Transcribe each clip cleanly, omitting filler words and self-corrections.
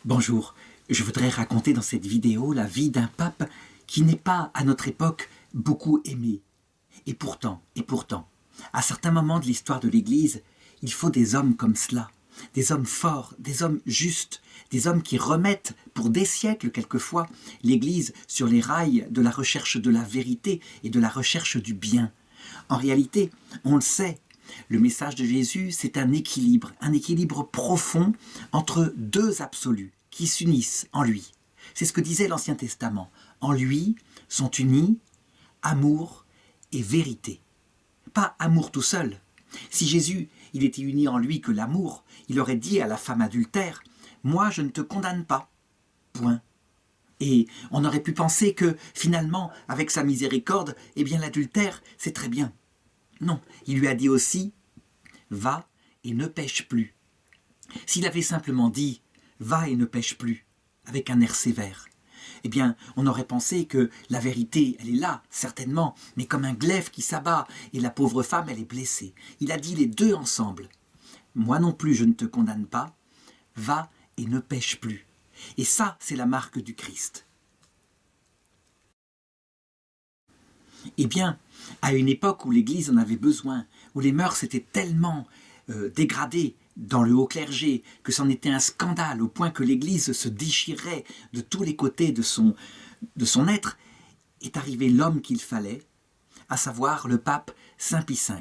Bonjour, je voudrais raconter dans cette vidéo la vie d'un pape qui n'est pas, à notre époque, beaucoup aimé. Et pourtant, à certains moments de l'histoire de l'Église, il faut des hommes comme cela, des hommes forts, des hommes justes, des hommes qui remettent, pour des siècles quelquefois, l'Église sur les rails de la recherche de la vérité et de la recherche du bien. En réalité, on le sait, le message de Jésus, c'est un équilibre profond entre deux absolus qui s'unissent en lui. C'est ce que disait l'Ancien Testament. En lui sont unis amour et vérité. Pas amour tout seul. Si Jésus, il était uni en lui que l'amour, il aurait dit à la femme adultère « Moi, je ne te condamne pas. » Point. Et on aurait pu penser que, finalement, avec sa miséricorde, eh bien l'adultère, c'est très bien. Non, il lui a dit aussi « Va et ne pêche plus ». S'il avait simplement dit « Va et ne pêche plus », avec un air sévère, eh bien, on aurait pensé que la vérité, elle est là, certainement, mais comme un glaive qui s'abat, et la pauvre femme, elle est blessée. Il a dit les deux ensemble. « Moi non plus, je ne te condamne pas, va et ne pêche plus ». Et ça, c'est la marque du Christ. Eh bien, à une époque où l'Église en avait besoin, où les mœurs étaient tellement dégradées dans le haut clergé, que c'en était un scandale au point que l'Église se déchirait de tous les côtés de son être, est arrivé l'homme qu'il fallait, à savoir le pape Saint Pie V.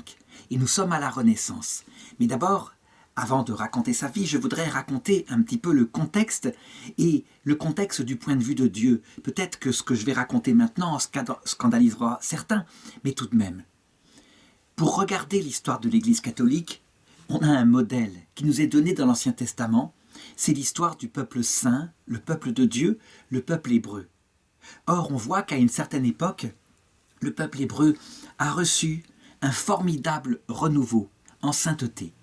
Et nous sommes à la Renaissance. Mais d'abord, avant de raconter sa vie, je voudrais raconter un petit peu le contexte, et le contexte du point de vue de Dieu. Peut-être que ce que je vais raconter maintenant scandalisera certains, mais tout de même. Pour regarder l'histoire de l'Église catholique, on a un modèle qui nous est donné dans l'Ancien Testament, c'est l'histoire du peuple saint, le peuple de Dieu, le peuple hébreu. Or, on voit qu'à une certaine époque, le peuple hébreu a reçu un formidable renouveau en sainteté.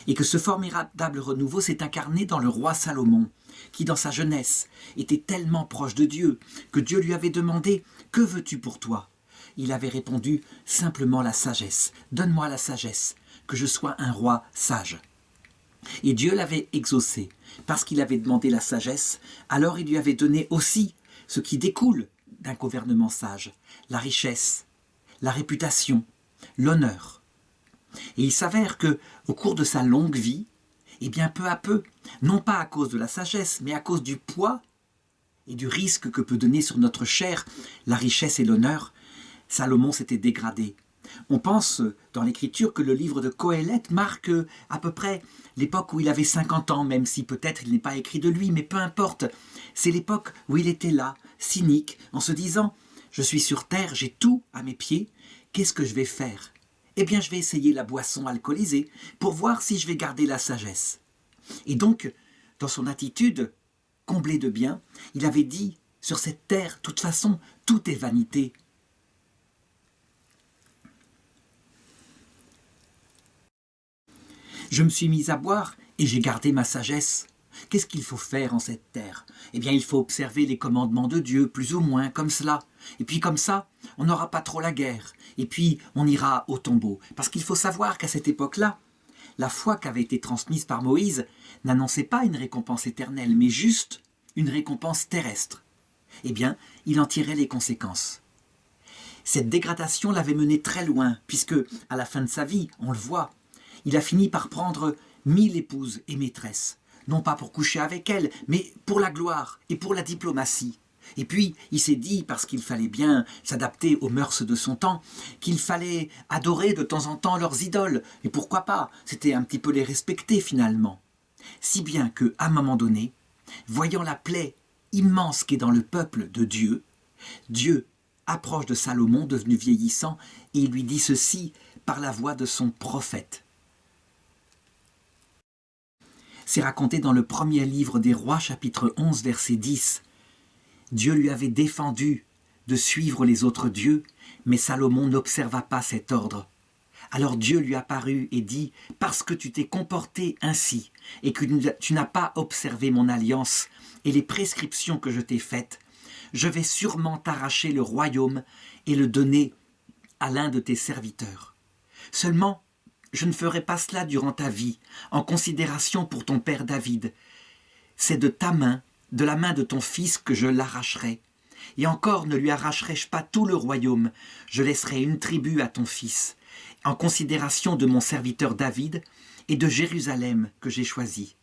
Et que ce formidable renouveau s'est incarné dans le roi Salomon, qui dans sa jeunesse était tellement proche de Dieu, que Dieu lui avait demandé « Que veux-tu pour toi ?» Il avait répondu simplement la sagesse. « Donne-moi la sagesse, que je sois un roi sage. » Et Dieu l'avait exaucé, parce qu'il avait demandé la sagesse, alors il lui avait donné aussi ce qui découle d'un gouvernement sage, la richesse, la réputation, l'honneur. Et il s'avère que, au cours de sa longue vie, eh bien peu à peu, non pas à cause de la sagesse, mais à cause du poids et du risque que peut donner sur notre chair la richesse et l'honneur, Salomon s'était dégradé. On pense dans l'Écriture que le livre de Qoéleth marque à peu près l'époque où il avait 50 ans, même si peut-être il n'est pas écrit de lui, mais peu importe. C'est l'époque où il était là, cynique, en se disant « Je suis sur terre, j'ai tout à mes pieds, qu'est-ce que je vais faire ?» Eh bien, je vais essayer la boisson alcoolisée pour voir si je vais garder la sagesse. Et donc, dans son attitude, comblée de bien, il avait dit, sur cette terre, de toute façon, tout est vanité. Je me suis mis à boire et j'ai gardé ma sagesse. Qu'est-ce qu'il faut faire en cette terre? Eh bien, il faut observer les commandements de Dieu, plus ou moins, comme cela. Et puis comme ça, on n'aura pas trop la guerre. Et puis, on ira au tombeau. Parce qu'il faut savoir qu'à cette époque-là, la foi qui avait été transmise par Moïse n'annonçait pas une récompense éternelle, mais juste une récompense terrestre. Eh bien, il en tirait les conséquences. Cette dégradation l'avait mené très loin, puisque, à la fin de sa vie, on le voit, il a fini par prendre 1000 épouses et maîtresses. Non pas pour coucher avec elles, mais pour la gloire et pour la diplomatie. Et puis, il s'est dit, parce qu'il fallait bien s'adapter aux mœurs de son temps, qu'il fallait adorer de temps en temps leurs idoles. Et pourquoi pas? C'était un petit peu les respecter finalement. Si bien qu'à un moment donné, voyant la plaie immense qui est dans le peuple de Dieu, Dieu approche de Salomon, devenu vieillissant, et il lui dit ceci par la voix de son prophète. C'est raconté dans le premier livre des Rois, chapitre 11, verset 10. Dieu lui avait défendu de suivre les autres dieux, mais Salomon n'observa pas cet ordre. Alors Dieu lui apparut et dit « Parce que tu t'es comporté ainsi et que tu n'as pas observé mon alliance et les prescriptions que je t'ai faites, je vais sûrement t'arracher le royaume et le donner à l'un de tes serviteurs. Seulement, je ne ferai pas cela durant ta vie, en considération pour ton père David. C'est de ta main de la main de ton fils que je l'arracherai. Et encore ne lui arracherai-je pas tout le royaume, je laisserai une tribu à ton fils, en considération de mon serviteur David et de Jérusalem que j'ai choisi. »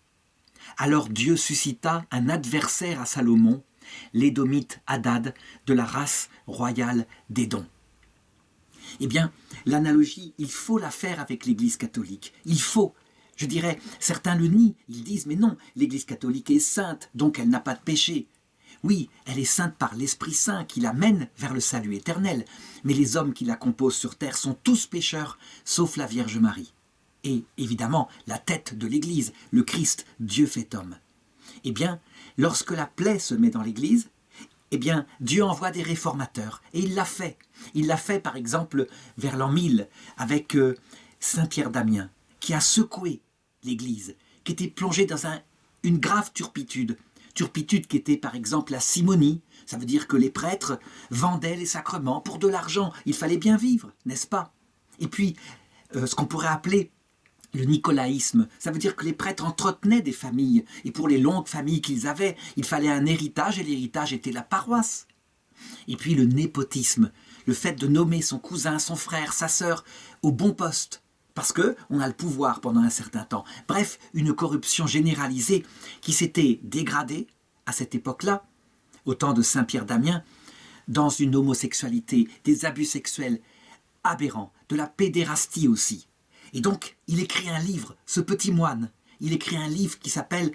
Alors Dieu suscita un adversaire à Salomon, l'Édomite Hadad, de la race royale d'Édom. Eh bien, l'analogie, il faut la faire avec l'Église catholique. Il faut. Je dirais, certains le nient. Ils disent, mais non, l'Église catholique est sainte, donc elle n'a pas de péché. Oui, elle est sainte par l'Esprit Saint qui la mène vers le salut éternel. Mais les hommes qui la composent sur terre sont tous pécheurs, sauf la Vierge Marie. Et évidemment, la tête de l'Église, le Christ, Dieu fait homme. Eh bien, lorsque la plaie se met dans l'Église, eh bien, Dieu envoie des réformateurs. Et il l'a fait. Il l'a fait, par exemple, vers l'an 1000, avec Saint Pierre d'Amiens, qui a secoué l'Église, qui était plongée dans une grave turpitude. Turpitude qui était, par exemple, la simonie. Ça veut dire que les prêtres vendaient les sacrements pour de l'argent. Il fallait bien vivre, n'est-ce pas? Et puis, ce qu'on pourrait appeler le nicolaïsme, ça veut dire que les prêtres entretenaient des familles, et pour les longues familles qu'ils avaient, il fallait un héritage, et l'héritage était la paroisse. Et puis le népotisme, le fait de nommer son cousin, son frère, sa sœur au bon poste, parce qu'on a le pouvoir pendant un certain temps. Bref, une corruption généralisée qui s'était dégradée à cette époque-là, au temps de Saint Pierre d'Amiens, dans une homosexualité, des abus sexuels aberrants, de la pédérastie aussi. Et donc, il écrit un livre, ce petit moine, il écrit un livre qui s'appelle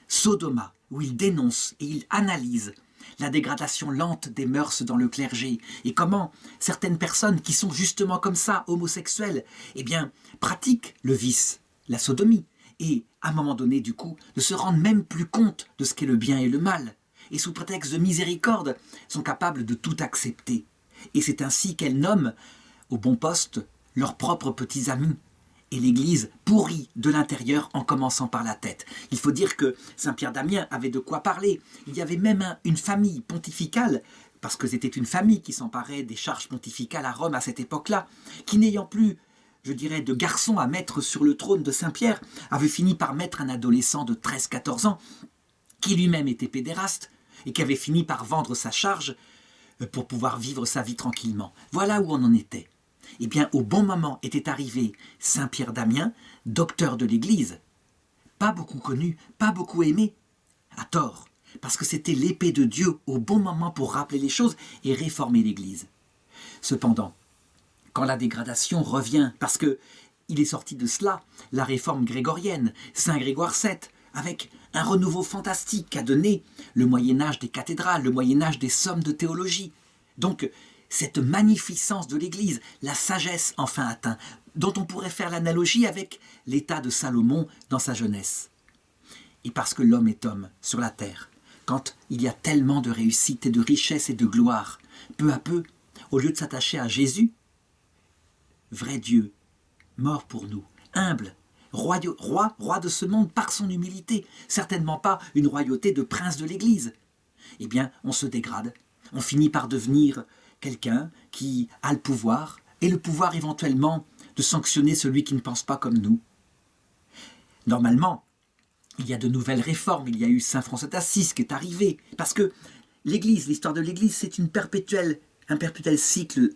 Sodoma, où il dénonce et il analyse la dégradation lente des mœurs dans le clergé et comment certaines personnes qui sont justement comme ça, homosexuelles, eh bien, pratiquent le vice, la sodomie, et à un moment donné, du coup, ne se rendent même plus compte de ce qu'est le bien et le mal, et sous prétexte de miséricorde, sont capables de tout accepter. Et c'est ainsi qu'elles nomment au bon poste leurs propres petits amis, et l'Église pourrit de l'intérieur en commençant par la tête. Il faut dire que Saint Pierre d'Amiens avait de quoi parler. Il y avait même une famille pontificale, parce que c'était une famille qui s'emparait des charges pontificales à Rome à cette époque-là, qui n'ayant plus, je dirais, de garçon à mettre sur le trône de Saint-Pierre, avait fini par mettre un adolescent de 13-14 ans, qui lui-même était pédéraste, et qui avait fini par vendre sa charge pour pouvoir vivre sa vie tranquillement. Voilà où on en était. Eh bien, au bon moment était arrivé Saint Pierre d'Amiens, docteur de l'Église, pas beaucoup connu, pas beaucoup aimé, à tort, parce que c'était l'épée de Dieu au bon moment pour rappeler les choses et réformer l'Église. Cependant, quand la dégradation revient, parce que il est sorti de cela, la réforme grégorienne, Saint Grégoire VII, avec un renouveau fantastique qu'a donné le Moyen-Âge des cathédrales, le Moyen-Âge des sommes de théologie. Donc, cette magnificence de l'Église, la sagesse enfin atteinte, dont on pourrait faire l'analogie avec l'état de Salomon dans sa jeunesse. Et parce que l'homme est homme sur la terre, quand il y a tellement de réussite et de richesse et de gloire, peu à peu, au lieu de s'attacher à Jésus, vrai Dieu, mort pour nous, humble, roi de ce monde par son humilité, certainement pas une royauté de prince de l'Église, eh bien on se dégrade, on finit par devenir quelqu'un qui a le pouvoir, et le pouvoir éventuellement de sanctionner celui qui ne pense pas comme nous. Normalement, il y a de nouvelles réformes, il y a eu Saint François d'Assise qui est arrivé, parce que l'Église, l'histoire de l'Église, c'est un perpétuel cycle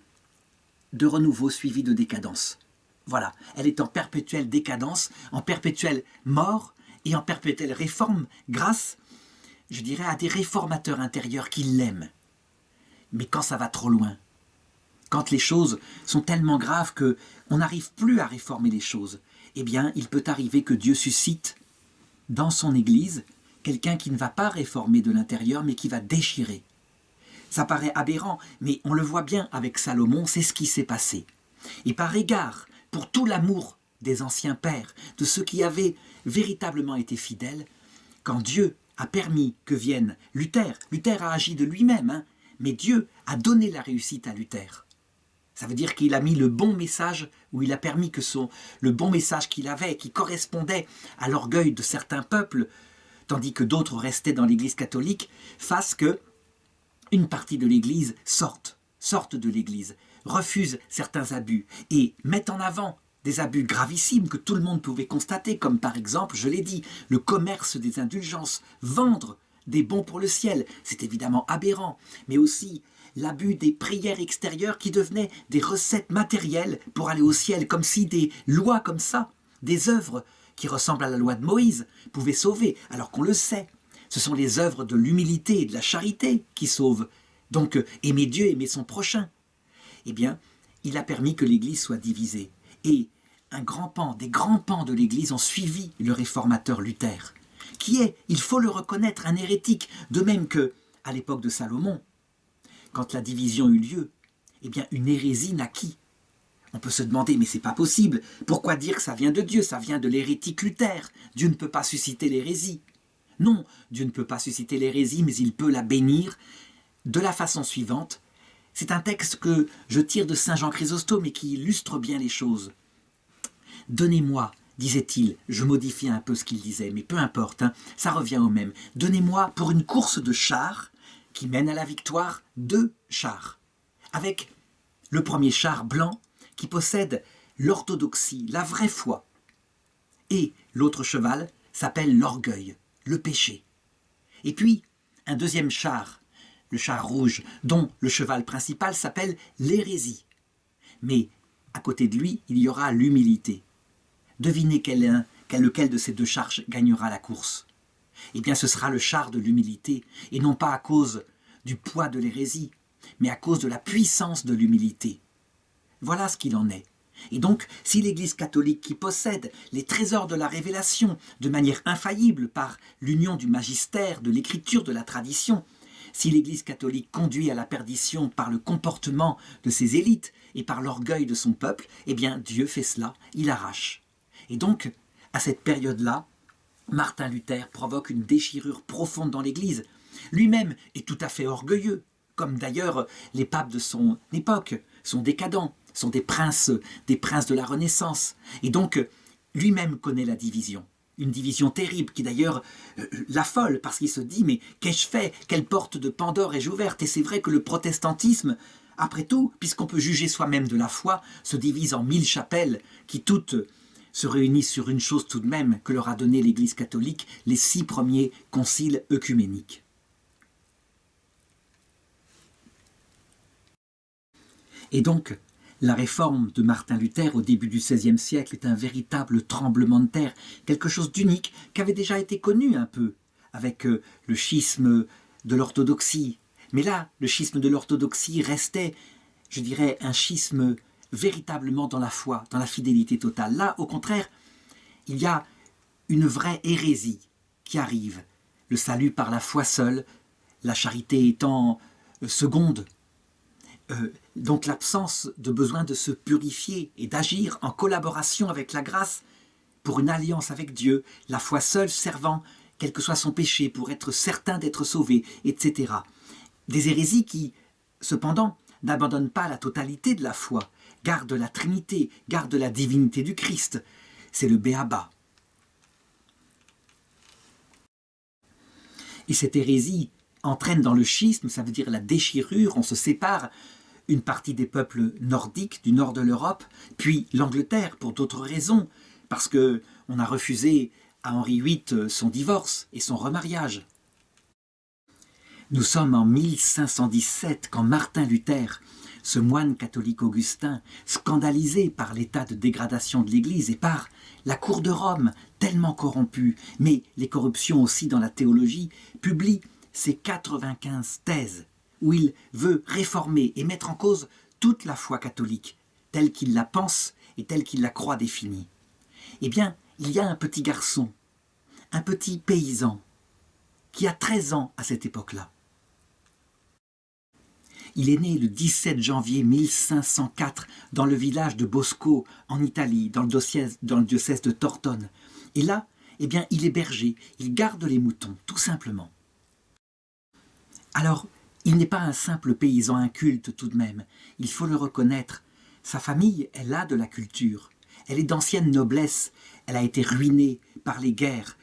de renouveau suivi de décadence. Voilà, elle est en perpétuelle décadence, en perpétuelle mort et en perpétuelle réforme grâce, je dirais, à des réformateurs intérieurs qui l'aiment. Mais quand ça va trop loin, quand les choses sont tellement graves qu'on n'arrive plus à réformer les choses, eh bien, il peut arriver que Dieu suscite dans son Église quelqu'un qui ne va pas réformer de l'intérieur, mais qui va déchirer. Ça paraît aberrant, mais on le voit bien avec Salomon, c'est ce qui s'est passé. Et par égard pour tout l'amour des anciens pères, de ceux qui avaient véritablement été fidèles, quand Dieu a permis que vienne Luther a agi de lui-même, mais Dieu a donné la réussite à Luther. Ça veut dire qu'il a mis le bon message, ou il a permis que le bon message qu'il avait, qui correspondait à l'orgueil de certains peuples, tandis que d'autres restaient dans l'Église catholique, fasse que une partie de l'Église sorte de l'Église, refuse certains abus et mette en avant des abus gravissimes que tout le monde pouvait constater, comme par exemple, je l'ai dit, le commerce des indulgences, vendre des bons pour le ciel, c'est évidemment aberrant, mais aussi l'abus des prières extérieures qui devenaient des recettes matérielles pour aller au ciel, comme si des lois comme ça, des œuvres qui ressemblent à la loi de Moïse, pouvaient sauver, alors qu'on le sait. Ce sont les œuvres de l'humilité et de la charité qui sauvent. Donc, aimer Dieu, aimer son prochain. Eh bien, il a permis que l'Église soit divisée. Et des grands pans de l'Église ont suivi le réformateur Luther, qui est, il faut le reconnaître, un hérétique, de même que, à l'époque de Salomon, quand la division eut lieu, eh bien, une hérésie naquit. On peut se demander, mais c'est pas possible, pourquoi dire que ça vient de Dieu, ça vient de l'hérétique Luther, Dieu ne peut pas susciter l'hérésie. Non, Dieu ne peut pas susciter l'hérésie, mais il peut la bénir de la façon suivante. C'est un texte que je tire de Saint Jean Chrysostome et qui illustre bien les choses. « Donnez-moi, disait-il, je modifie un peu ce qu'il disait, mais peu importe, ça revient au même. Donnez-moi pour une course de chars qui mène à la victoire 2 chars, avec le premier char blanc qui possède l'orthodoxie, la vraie foi, et l'autre cheval s'appelle l'orgueil, le péché. Et puis, un deuxième char, le char rouge, dont le cheval principal s'appelle l'hérésie. Mais à côté de lui, il y aura l'humilité. Devinez lequel de ces 2 chars gagnera la course. Eh bien, ce sera le char de l'humilité, et non pas à cause du poids de l'hérésie, mais à cause de la puissance de l'humilité. Voilà ce qu'il en est. Et donc, si l'Église catholique qui possède les trésors de la révélation de manière infaillible par l'union du magistère, de l'écriture, de la tradition, si l'Église catholique conduit à la perdition par le comportement de ses élites et par l'orgueil de son peuple, eh bien Dieu fait cela, il arrache. Et donc, à cette période-là, Martin Luther provoque une déchirure profonde dans l'Église. Lui-même est tout à fait orgueilleux, comme d'ailleurs les papes de son époque sont décadents, sont des princes de la Renaissance. Et donc, lui-même connaît la division. Une division terrible qui d'ailleurs l'affole parce qu'il se dit « mais qu'ai-je fait? Quelle porte de Pandore ai-je ouverte ?» Et c'est vrai que le protestantisme, après tout, puisqu'on peut juger soi-même de la foi, se divise en 1000 chapelles qui toutes se réunissent sur une chose tout de même que leur a donné l'Église catholique, les 6 premiers conciles œcuméniques. Et donc, la réforme de Martin Luther au début du XVIe siècle est un véritable tremblement de terre, quelque chose d'unique qui avait déjà été connu un peu avec le schisme de l'orthodoxie. Mais là, le schisme de l'orthodoxie restait, je dirais, un schisme véritablement dans la foi, dans la fidélité totale. Là, au contraire, il y a une vraie hérésie qui arrive. Le salut par la foi seule, la charité étant seconde. Donc l'absence de besoin de se purifier et d'agir en collaboration avec la grâce pour une alliance avec Dieu, la foi seule servant, quel que soit son péché, pour être certain d'être sauvé, etc. Des hérésies qui, cependant, n'abandonnent pas la totalité de la foi, gardent la Trinité, gardent la divinité du Christ. C'est le béaba. Et cette hérésie entraîne dans le schisme, ça veut dire la déchirure, on se sépare, une partie des peuples nordiques du nord de l'Europe, puis l'Angleterre pour d'autres raisons, parce qu'on a refusé à Henri VIII son divorce et son remariage. Nous sommes en 1517 quand Martin Luther, ce moine catholique augustin, scandalisé par l'état de dégradation de l'Église et par la cour de Rome, tellement corrompue, mais les corruptions aussi dans la théologie, publie ses 95 thèses, où il veut réformer et mettre en cause toute la foi catholique, telle qu'il la pense et telle qu'il la croit définie. Eh bien, il y a un petit garçon, un petit paysan, qui a 13 ans à cette époque-là. Il est né le 17 janvier 1504 dans le village de Bosco, en Italie, dans le diocèse de Tortone. Et là, eh bien, il est berger, il garde les moutons, tout simplement. Alors, il n'est pas un simple paysan inculte tout de même, il faut le reconnaître. Sa famille, elle a de la culture, elle est d'ancienne noblesse, elle a été ruinée par les guerres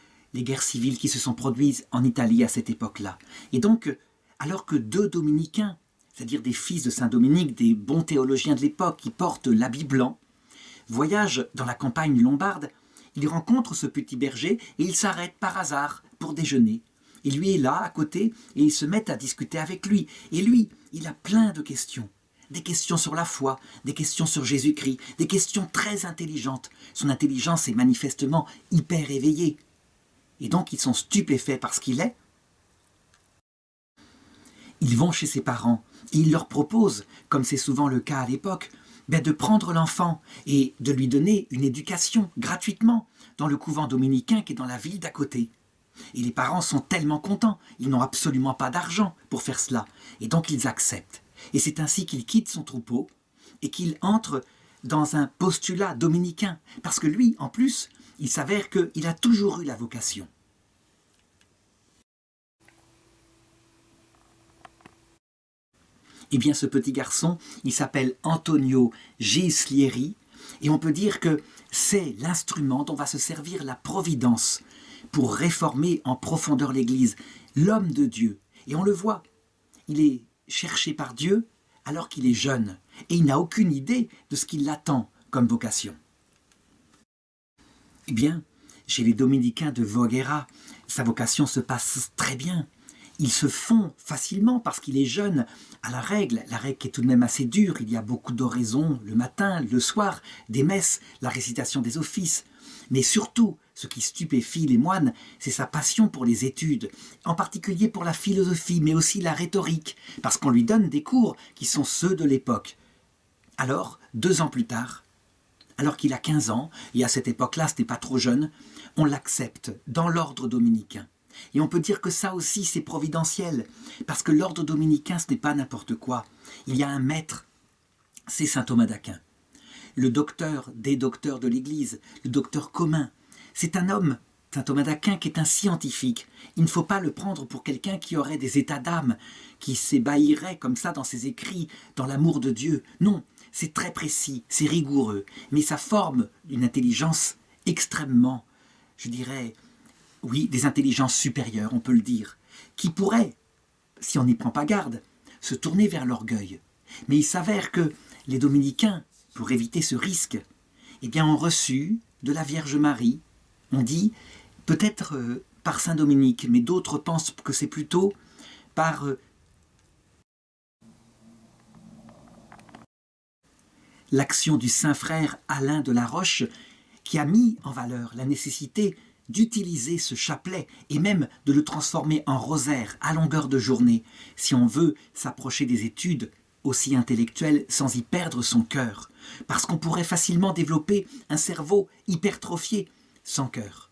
civiles qui se sont produites en Italie à cette époque-là. Et donc, alors que 2 dominicains, c'est-à-dire des fils de Saint-Dominique, des bons théologiens de l'époque qui portent l'habit blanc, voyagent dans la campagne lombarde, ils rencontrent ce petit berger et ils s'arrêtent par hasard pour déjeuner. Et lui est là, à côté, et ils se mettent à discuter avec lui. Et lui, il a plein de questions. Des questions sur la foi, des questions sur Jésus-Christ, des questions très intelligentes. Son intelligence est manifestement hyper éveillée. Et donc ils sont stupéfaits par ce qu'il est. Ils vont chez ses parents et ils leur proposent, comme c'est souvent le cas à l'époque, de prendre l'enfant et de lui donner une éducation gratuitement dans le couvent dominicain qui est dans la ville d'à côté. Et les parents sont tellement contents, ils n'ont absolument pas d'argent pour faire cela. Et donc ils acceptent. Et c'est ainsi qu'il quitte son troupeau et qu'il entre dans un postulat dominicain. Parce que lui, en plus, il s'avère qu'il a toujours eu la vocation. Eh bien, ce petit garçon, il s'appelle Antonio Gislieri, et on peut dire que c'est l'instrument dont va se servir la Providence pour réformer en profondeur l'Église, l'homme de Dieu. Et on le voit, il est cherché par Dieu alors qu'il est jeune, et il n'a aucune idée de ce qui l'attend comme vocation. Eh bien, chez les dominicains de Voguera, sa vocation se passe très bien. Il se fond facilement parce qu'il est jeune à la règle qui est tout de même assez dure. Il y a beaucoup d'oraisons le matin, le soir, des messes, la récitation des offices. Mais surtout, ce qui stupéfie les moines, c'est sa passion pour les études, en particulier pour la philosophie, mais aussi la rhétorique, parce qu'on lui donne des cours qui sont ceux de l'époque. Alors, 2 ans plus tard, alors qu'il a 15 ans, et à cette époque-là, ce n'est pas trop jeune, on l'accepte dans l'ordre dominicain. Et on peut dire que ça aussi, c'est providentiel, parce que l'ordre dominicain, ce n'est pas n'importe quoi. Il y a un maître, c'est saint Thomas d'Aquin. Le docteur des docteurs de l'Église, le docteur commun. C'est un homme, saint Thomas d'Aquin, qui est un scientifique. Il ne faut pas le prendre pour quelqu'un qui aurait des états d'âme, qui s'ébahirait comme ça dans ses écrits, dans l'amour de Dieu. Non, c'est très précis, c'est rigoureux, mais ça forme une intelligence extrêmement, je dirais, oui, des intelligences supérieures, on peut le dire, qui pourraient, si on n'y prend pas garde, se tourner vers l'orgueil. Mais il s'avère que les dominicains, pour éviter ce risque, eh bien, ont reçu de la Vierge Marie, on dit, peut-être par Saint Dominique, mais d'autres pensent que c'est plutôt par l'action du saint frère Alain de la Roche, qui a mis en valeur la nécessité d'utiliser ce chapelet et même de le transformer en rosaire à longueur de journée, si on veut s'approcher des études aussi intellectuelles sans y perdre son cœur, parce qu'on pourrait facilement développer un cerveau hypertrophié sans cœur.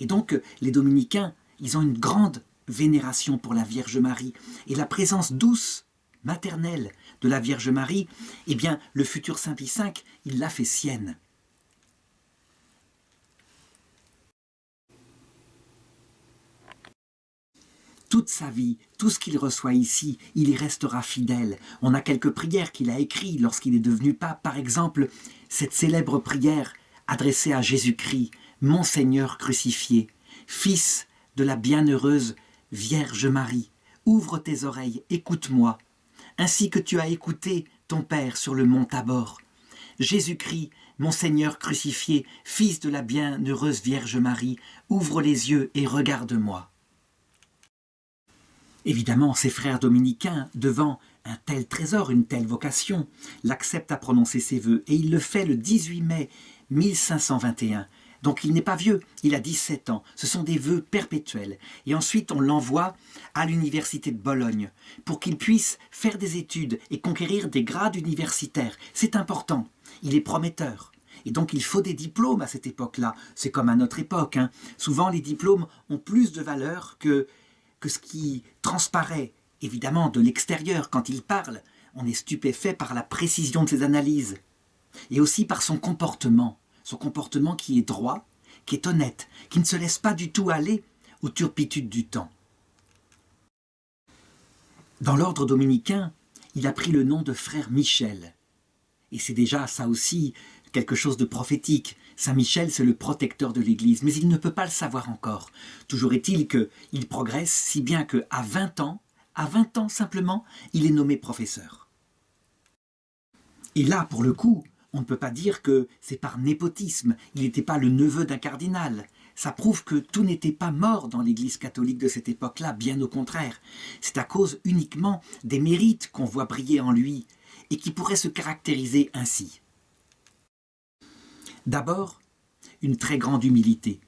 Et donc les dominicains, ils ont une grande vénération pour la Vierge Marie, et la présence douce, maternelle de la Vierge Marie, eh bien le futur Saint Pie V, il l'a fait sienne. Toute sa vie, tout ce qu'il reçoit ici, il y restera fidèle. On a quelques prières qu'il a écrites lorsqu'il est devenu pape. Par exemple, cette célèbre prière adressée à Jésus-Christ, « Mon Seigneur crucifié, Fils de la bienheureuse Vierge Marie, ouvre tes oreilles, écoute-moi, ainsi que tu as écouté ton Père sur le mont Tabor. Jésus-Christ, mon Seigneur crucifié, Fils de la bienheureuse Vierge Marie, ouvre les yeux et regarde-moi. » Évidemment, ses frères dominicains, devant un tel trésor, une telle vocation, l'acceptent à prononcer ses vœux, et il le fait le 18 mai 1521. Donc il n'est pas vieux, il a 17 ans, ce sont des vœux perpétuels. Et ensuite on l'envoie à l'université de Bologne, pour qu'il puisse faire des études et conquérir des grades universitaires. C'est important, il est prometteur. Et donc il faut des diplômes à cette époque-là, c'est comme à notre époque. Souvent les diplômes ont plus de valeur que ce qui transparaît, évidemment, de l'extérieur. Quand il parle, on est stupéfait par la précision de ses analyses, et aussi par son comportement qui est droit, qui est honnête, qui ne se laisse pas du tout aller aux turpitudes du temps. Dans l'ordre dominicain, il a pris le nom de frère Michel, et c'est déjà ça aussi quelque chose de prophétique. Saint Michel, c'est le protecteur de l'Église, mais il ne peut pas le savoir encore. Toujours est-il qu'il progresse si bien qu'à 20 ans simplement, il est nommé professeur. Et là, pour le coup, on ne peut pas dire que c'est par népotisme. Il n'était pas le neveu d'un cardinal. ça prouve que tout n'était pas mort dans l'Église catholique de cette époque-là, bien au contraire. C'est à cause uniquement des mérites qu'on voit briller en lui et qui pourraient se caractériser ainsi. D'abord, une très grande humilité.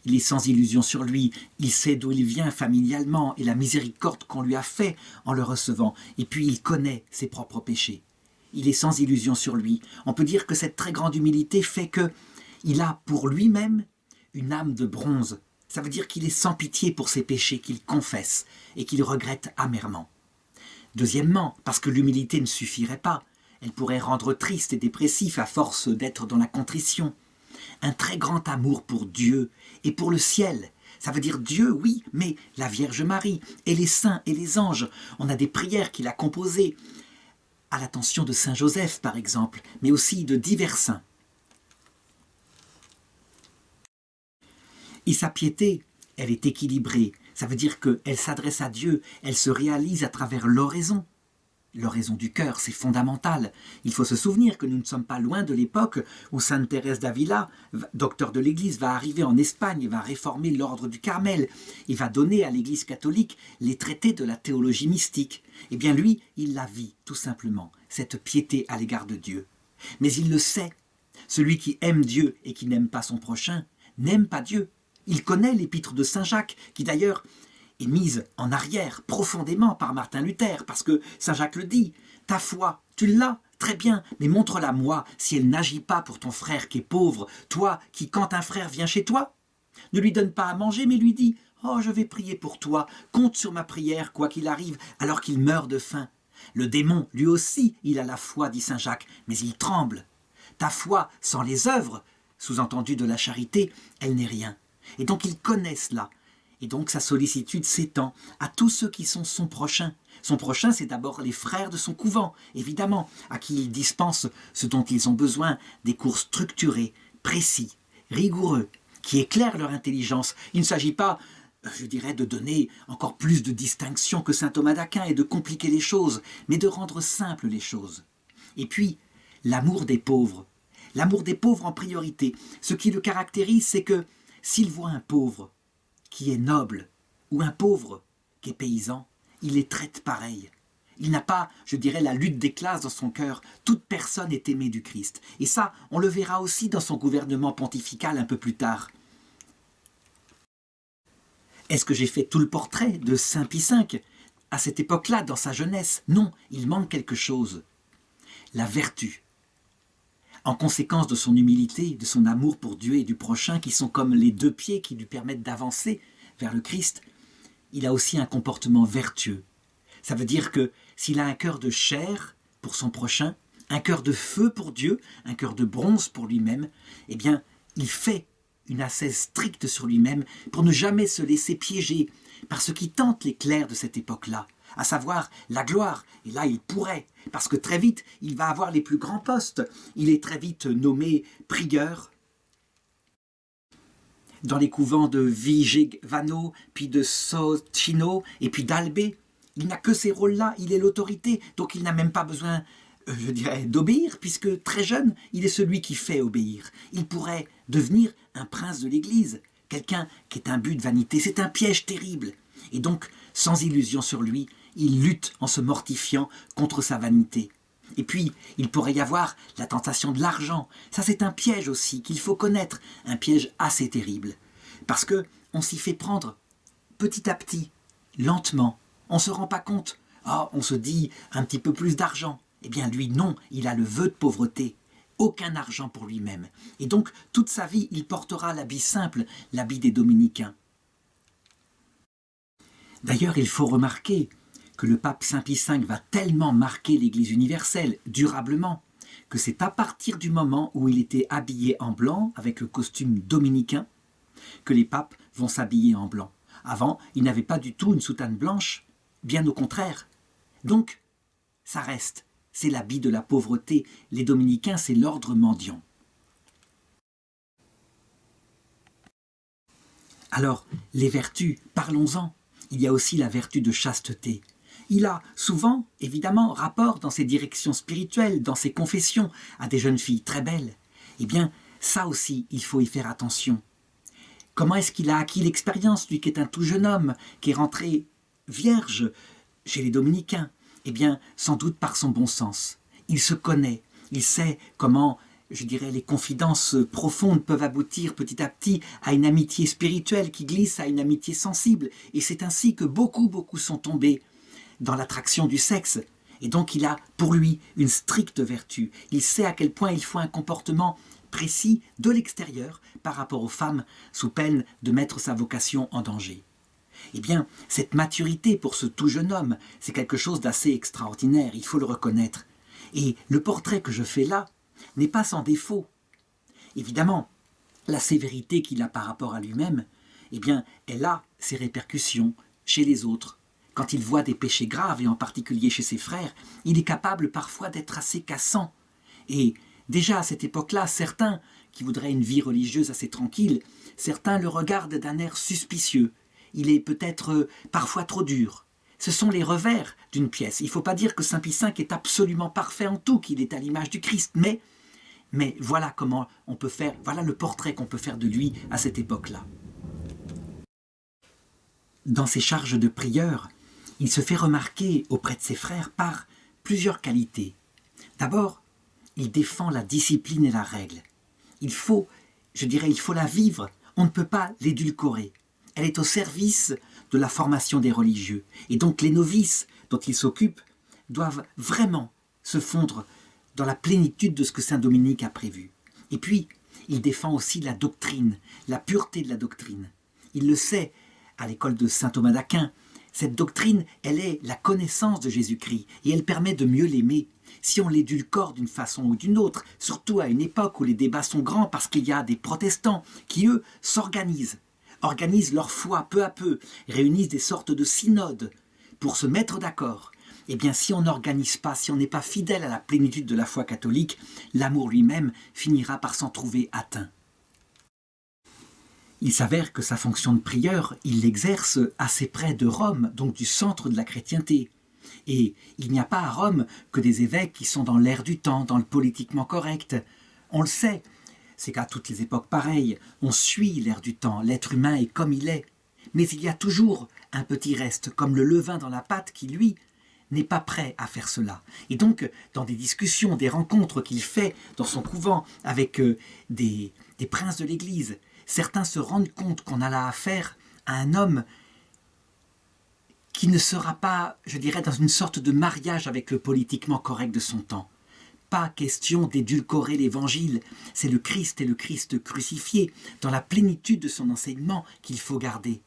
Il est sans illusion sur lui, il sait d'où il vient familialement et la miséricorde qu'on lui a fait en le recevant, et puis il connaît ses propres péchés. Il est sans illusion sur lui. On peut dire que cette très grande humilité fait qu'il a pour lui-même une âme de bronze. Ça veut dire qu'il est sans pitié pour ses péchés qu'il confesse et qu'il regrette amèrement. Deuxièmement, parce que l'humilité ne suffirait pas, elle pourrait rendre triste et dépressif à force d'être dans la contrition. Un très grand amour pour Dieu et pour le ciel. Ça veut dire Dieu, oui, mais la Vierge Marie et les saints et les anges. On a des prières qu'il a composées à l'attention de Saint Joseph, par exemple, mais aussi de divers saints. Et sa piété, elle est équilibrée. Ça veut dire qu'elle s'adresse à Dieu, elle se réalise à travers l'oraison. L'oraison du cœur, c'est fondamental. Il faut se souvenir que nous ne sommes pas loin de l'époque où Sainte Thérèse d'Avila, docteur de l'Église, va arriver en Espagne et va réformer l'ordre du Carmel. Il va donner à l'Église catholique les traités de la théologie mystique. Eh bien lui, il la vit, tout simplement, cette piété à l'égard de Dieu. Mais il le sait. Celui qui aime Dieu et qui n'aime pas son prochain n'aime pas Dieu. Il connaît l'épître de Saint Jacques, qui d'ailleurs est mise en arrière profondément par Martin Luther, parce que Saint Jacques le dit, ta foi, tu l'as, très bien, mais montre-la moi si elle n'agit pas pour ton frère qui est pauvre, toi qui, quand un frère vient chez toi, ne lui donne pas à manger, mais lui dit, oh, je vais prier pour toi, compte sur ma prière, quoi qu'il arrive, alors qu'il meurt de faim. Le démon, lui aussi, il a la foi, dit Saint Jacques, mais il tremble. Ta foi, sans les œuvres, sous-entendu de la charité, elle n'est rien. Et donc il connaît cela. Et donc sa sollicitude s'étend à tous ceux qui sont son prochain. Son prochain, c'est d'abord les frères de son couvent, évidemment, à qui il dispense ce dont ils ont besoin, des cours structurés, précis, rigoureux, qui éclairent leur intelligence. Il ne s'agit pas, je dirais, de donner encore plus de distinction que saint Thomas d'Aquin et de compliquer les choses, mais de rendre simples les choses. Et puis, l'amour des pauvres. L'amour des pauvres en priorité. Ce qui le caractérise, c'est que s'il voit un pauvre qui est noble, ou un pauvre qui est paysan, il les traite pareil. Il n'a pas, je dirais, la lutte des classes dans son cœur. Toute personne est aimée du Christ. Et ça, on le verra aussi dans son gouvernement pontifical un peu plus tard. Est-ce que j'ai fait tout le portrait de Saint Pie V à cette époque-là, dans sa jeunesse? Non, il manque quelque chose. La vertu. En conséquence de son humilité, de son amour pour Dieu et du prochain, qui sont comme les deux pieds qui lui permettent d'avancer vers le Christ, il a aussi un comportement vertueux. Ça veut dire que s'il a un cœur de chair pour son prochain, un cœur de feu pour Dieu, un cœur de bronze pour lui-même, eh bien, il fait une ascèse stricte sur lui-même pour ne jamais se laisser piéger par ce qui tente les clercs de cette époque-là, à savoir la gloire. Et là, il pourrait, parce que très vite, il va avoir les plus grands postes. Il est très vite nommé prieur dans les couvents de Vigevano, puis de Socino, et puis d'Albé. Il n'a que ces rôles-là, il est l'autorité, donc il n'a même pas besoin, je dirais, d'obéir, puisque très jeune, il est celui qui fait obéir. Il pourrait devenir un prince de l'Église, quelqu'un qui est imbu de vanité. C'est un piège terrible. Et donc, sans illusion sur lui, il lutte en se mortifiant contre sa vanité. Et puis, il pourrait y avoir la tentation de l'argent. Ça, c'est un piège aussi qu'il faut connaître, un piège assez terrible. Parce que on s'y fait prendre petit à petit, lentement. On ne se rend pas compte. Ah, on se dit un petit peu plus d'argent. Eh bien, lui, non, il a le vœu de pauvreté. Aucun argent pour lui-même. Et donc, toute sa vie, il portera l'habit simple, l'habit des dominicains. D'ailleurs, il faut remarquer que le pape Saint Pie V va tellement marquer l'Église universelle, durablement, que c'est à partir du moment où il était habillé en blanc, avec le costume dominicain, que les papes vont s'habiller en blanc. Avant, il n'avait pas du tout une soutane blanche, bien au contraire. Donc, ça reste, c'est l'habit de la pauvreté. Les dominicains, c'est l'ordre mendiant. Alors, les vertus, parlons-en. Il y a aussi la vertu de chasteté. Il a souvent, évidemment, rapport dans ses directions spirituelles, dans ses confessions, à des jeunes filles très belles. Eh bien, ça aussi, il faut y faire attention. Comment est-ce qu'il a acquis l'expérience, lui qui est un tout jeune homme, qui est rentré vierge chez les dominicains? Eh bien, sans doute par son bon sens. Il se connaît, il sait comment, je dirais, les confidences profondes peuvent aboutir petit à petit à une amitié spirituelle qui glisse à une amitié sensible. Et c'est ainsi que beaucoup sont tombés dans l'attraction du sexe. Et donc il a pour lui une stricte vertu. Il sait à quel point il faut un comportement précis de l'extérieur par rapport aux femmes, sous peine de mettre sa vocation en danger. Eh bien, cette maturité pour ce tout jeune homme, c'est quelque chose d'assez extraordinaire, il faut le reconnaître. Et le portrait que je fais là n'est pas sans défaut. Évidemment, la sévérité qu'il a par rapport à lui-même, eh bien, elle a ses répercussions chez les autres. Quand il voit des péchés graves, et en particulier chez ses frères, il est capable parfois d'être assez cassant. Et déjà à cette époque-là, certains, qui voudraient une vie religieuse assez tranquille, certains le regardent d'un air suspicieux. Il est peut-être parfois trop dur. Ce sont les revers d'une pièce. Il ne faut pas dire que Saint Pie V est absolument parfait en tout, qu'il est à l'image du Christ, mais voilà comment on peut faire, voilà le portrait qu'on peut faire de lui à cette époque-là. Dans ses charges de prieur, il se fait remarquer auprès de ses frères par plusieurs qualités. D'abord, il défend la discipline et la règle. Il faut la vivre, on ne peut pas l'édulcorer. Elle est au service de la formation des religieux. Et donc les novices dont il s'occupe doivent vraiment se fondre dans la plénitude de ce que saint Dominique a prévu. Et puis, il défend aussi la doctrine, la pureté de la doctrine. Il le sait à l'école de saint Thomas d'Aquin. Cette doctrine, elle est la connaissance de Jésus-Christ et elle permet de mieux l'aimer. Si on l'édulcore d'une façon ou d'une autre, surtout à une époque où les débats sont grands parce qu'il y a des protestants qui, eux, organisent leur foi peu à peu, réunissent des sortes de synodes pour se mettre d'accord. Eh bien, si on n'organise pas, si on n'est pas fidèle à la plénitude de la foi catholique, l'amour lui-même finira par s'en trouver atteint. Il s'avère que sa fonction de prieur, il l'exerce assez près de Rome, donc du centre de la chrétienté. Et il n'y a pas à Rome que des évêques qui sont dans l'air du temps, dans le politiquement correct. On le sait, c'est qu'à toutes les époques pareilles, on suit l'air du temps, l'être humain est comme il est. Mais il y a toujours un petit reste, comme le levain dans la pâte qui, lui, n'est pas prêt à faire cela. Et donc, dans des discussions, des rencontres qu'il fait dans son couvent avec des princes de l'Église, certains se rendent compte qu'on a là affaire à un homme qui ne sera pas, je dirais, dans une sorte de mariage avec le politiquement correct de son temps. Pas question d'édulcorer l'Évangile, c'est le Christ et le Christ crucifié, dans la plénitude de son enseignement qu'il faut garder.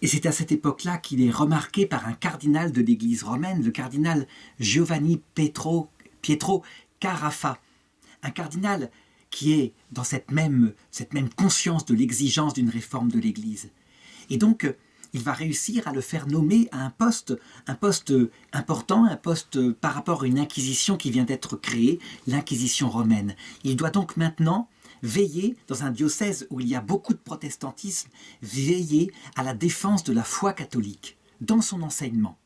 Et c'est à cette époque-là qu'il est remarqué par un cardinal de l'Église romaine, le cardinal Giovanni Pietro Carafa, un cardinal qui est dans cette même conscience de l'exigence d'une réforme de l'Église. Et donc, il va réussir à le faire nommer à un poste important, un poste par rapport à une inquisition qui vient d'être créée, l'inquisition romaine. Il doit donc maintenant veiller, dans un diocèse où il y a beaucoup de protestantisme, veiller à la défense de la foi catholique, dans son enseignement.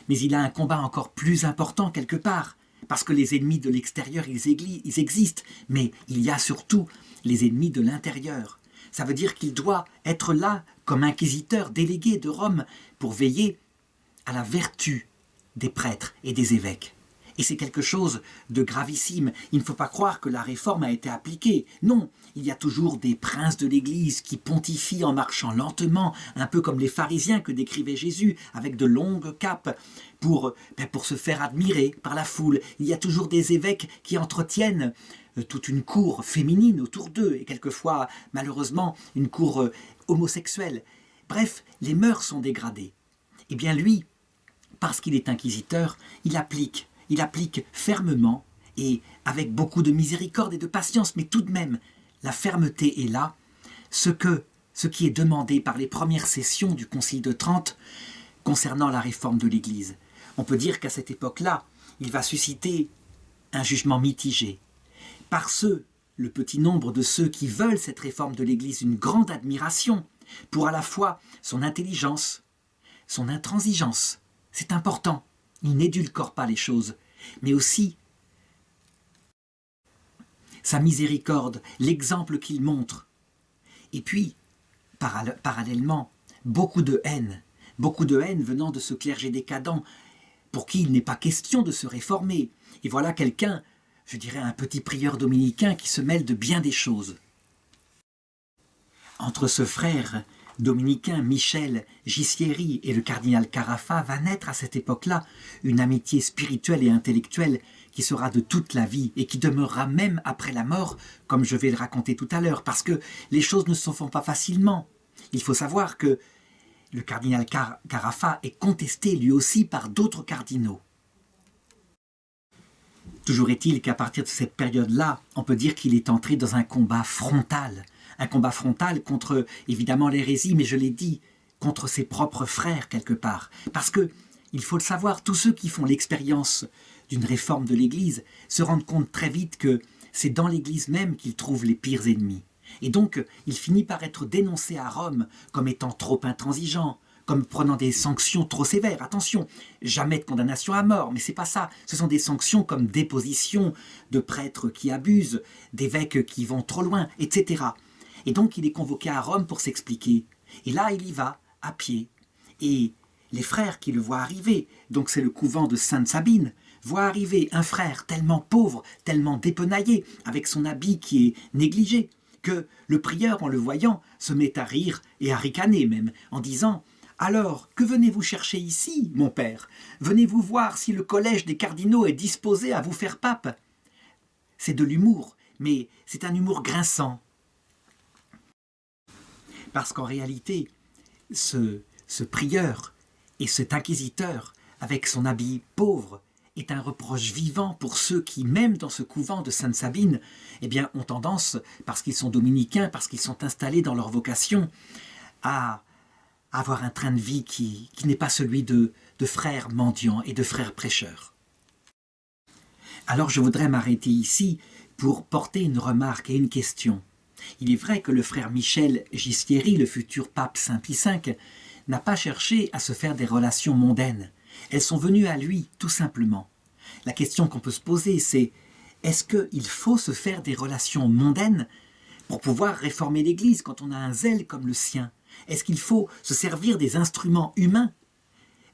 Mais il a un combat encore plus important quelque part, parce que les ennemis de l'extérieur, ils existent, mais il y a surtout les ennemis de l'intérieur. Ça veut dire qu'il doit être là comme inquisiteur délégué de Rome pour veiller à la vertu des prêtres et des évêques. Et c'est quelque chose de gravissime. Il ne faut pas croire que la réforme a été appliquée. Non, il y a toujours des princes de l'Église qui pontifient en marchant lentement, un peu comme les pharisiens que décrivait Jésus, avec de longues capes pour se faire admirer par la foule. Il y a toujours des évêques qui entretiennent toute une cour féminine autour d'eux, et quelquefois, malheureusement, une cour homosexuelle. Bref, les mœurs sont dégradées. Eh bien lui, parce qu'il est inquisiteur, il applique fermement et avec beaucoup de miséricorde et de patience, mais tout de même, la fermeté est là, ce qui est demandé par les premières sessions du Concile de Trente concernant la réforme de l'Église. On peut dire qu'à cette époque-là, il va susciter un jugement mitigé. Par le petit nombre de ceux qui veulent cette réforme de l'Église, une grande admiration pour à la fois son intelligence, son intransigeance. C'est important, il n'édulcore pas les choses, mais aussi sa miséricorde, l'exemple qu'il montre. Et puis, parallèlement, beaucoup de haine venant de ce clergé décadent pour qui il n'est pas question de se réformer. Et voilà quelqu'un, je dirais un petit prieur dominicain qui se mêle de bien des choses. Entre ce frère dominicain Michel Gissieri et le cardinal Carafa va naître à cette époque-là une amitié spirituelle et intellectuelle qui sera de toute la vie et qui demeurera même après la mort, comme je vais le raconter tout à l'heure, parce que les choses ne se font pas facilement. Il faut savoir que le cardinal Carafa est contesté lui aussi par d'autres cardinaux. Toujours est-il qu'à partir de cette période-là, on peut dire qu'il est entré dans un combat frontal contre, évidemment, l'hérésie, mais je l'ai dit, contre ses propres frères quelque part. Parce que, il faut le savoir, tous ceux qui font l'expérience d'une réforme de l'Église se rendent compte très vite que c'est dans l'Église même qu'ils trouvent les pires ennemis. Et donc, il finit par être dénoncé à Rome comme étant trop intransigeant, comme prenant des sanctions trop sévères. Attention, jamais de condamnation à mort, mais c'est pas ça. Ce sont des sanctions comme déposition de prêtres qui abusent, d'évêques qui vont trop loin, etc. Et donc, il est convoqué à Rome pour s'expliquer. Et là, il y va, à pied. Et les frères qui le voient arriver, donc c'est le couvent de Sainte-Sabine, voient arriver un frère tellement pauvre, tellement dépenaillé, avec son habit qui est négligé, que le prieur, en le voyant, se met à rire et à ricaner même, en disant « Alors, que venez-vous chercher ici, mon père? Venez-vous voir si le collège des cardinaux est disposé à vous faire pape ?» C'est de l'humour, mais c'est un humour grinçant. Parce qu'en réalité, ce prieur et cet inquisiteur, avec son habit pauvre, est un reproche vivant pour ceux qui, même dans ce couvent de Sainte-Sabine, eh bien, ont tendance, parce qu'ils sont dominicains, parce qu'ils sont installés dans leur vocation, à avoir un train de vie qui n'est pas celui de frères mendiants et de frères prêcheurs. Alors je voudrais m'arrêter ici pour porter une remarque et une question. Il est vrai que le frère Michel Gissieri, le futur pape Saint Pie V, n'a pas cherché à se faire des relations mondaines. Elles sont venues à lui, tout simplement. La question qu'on peut se poser, c'est est-ce qu'il faut se faire des relations mondaines pour pouvoir réformer l'Église quand on a un zèle comme le sien? Est-ce qu'il faut se servir des instruments humains?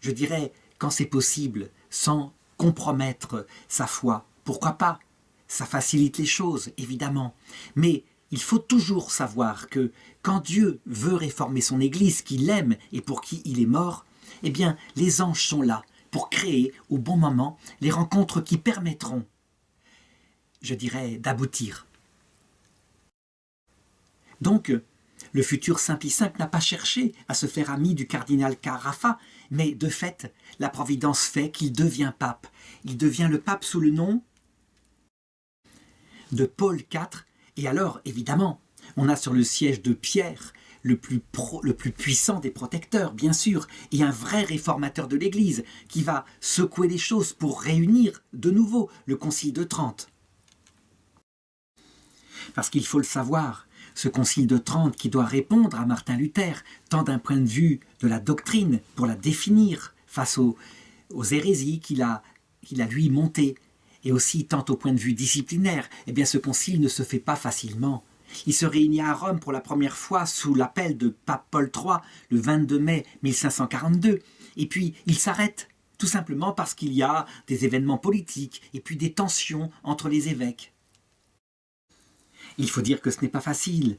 Je dirais, quand c'est possible, sans compromettre sa foi. Pourquoi pas? Ça facilite les choses, évidemment. Mais il faut toujours savoir que quand Dieu veut réformer son Église, qu'il aime et pour qui il est mort, eh bien, les anges sont là pour créer, au bon moment, les rencontres qui permettront, je dirais, d'aboutir. Donc, le futur Saint Pie V n'a pas cherché à se faire ami du cardinal Carafa, mais de fait, la Providence fait qu'il devient pape. Il devient le pape sous le nom de Paul IV, et alors, évidemment, on a sur le siège de Pierre le plus puissant des protecteurs, bien sûr, et un vrai réformateur de l'Église qui va secouer les choses pour réunir de nouveau le Concile de Trente. Parce qu'il faut le savoir, ce Concile de Trente qui doit répondre à Martin Luther, tant d'un point de vue de la doctrine, pour la définir face aux hérésies qu'il a lui montées, et aussi tant au point de vue disciplinaire, eh bien ce concile ne se fait pas facilement. Il se réunit à Rome pour la première fois sous l'appel de pape Paul III le 22 mai 1542, et puis il s'arrête, tout simplement parce qu'il y a des événements politiques et puis des tensions entre les évêques. Il faut dire que ce n'est pas facile.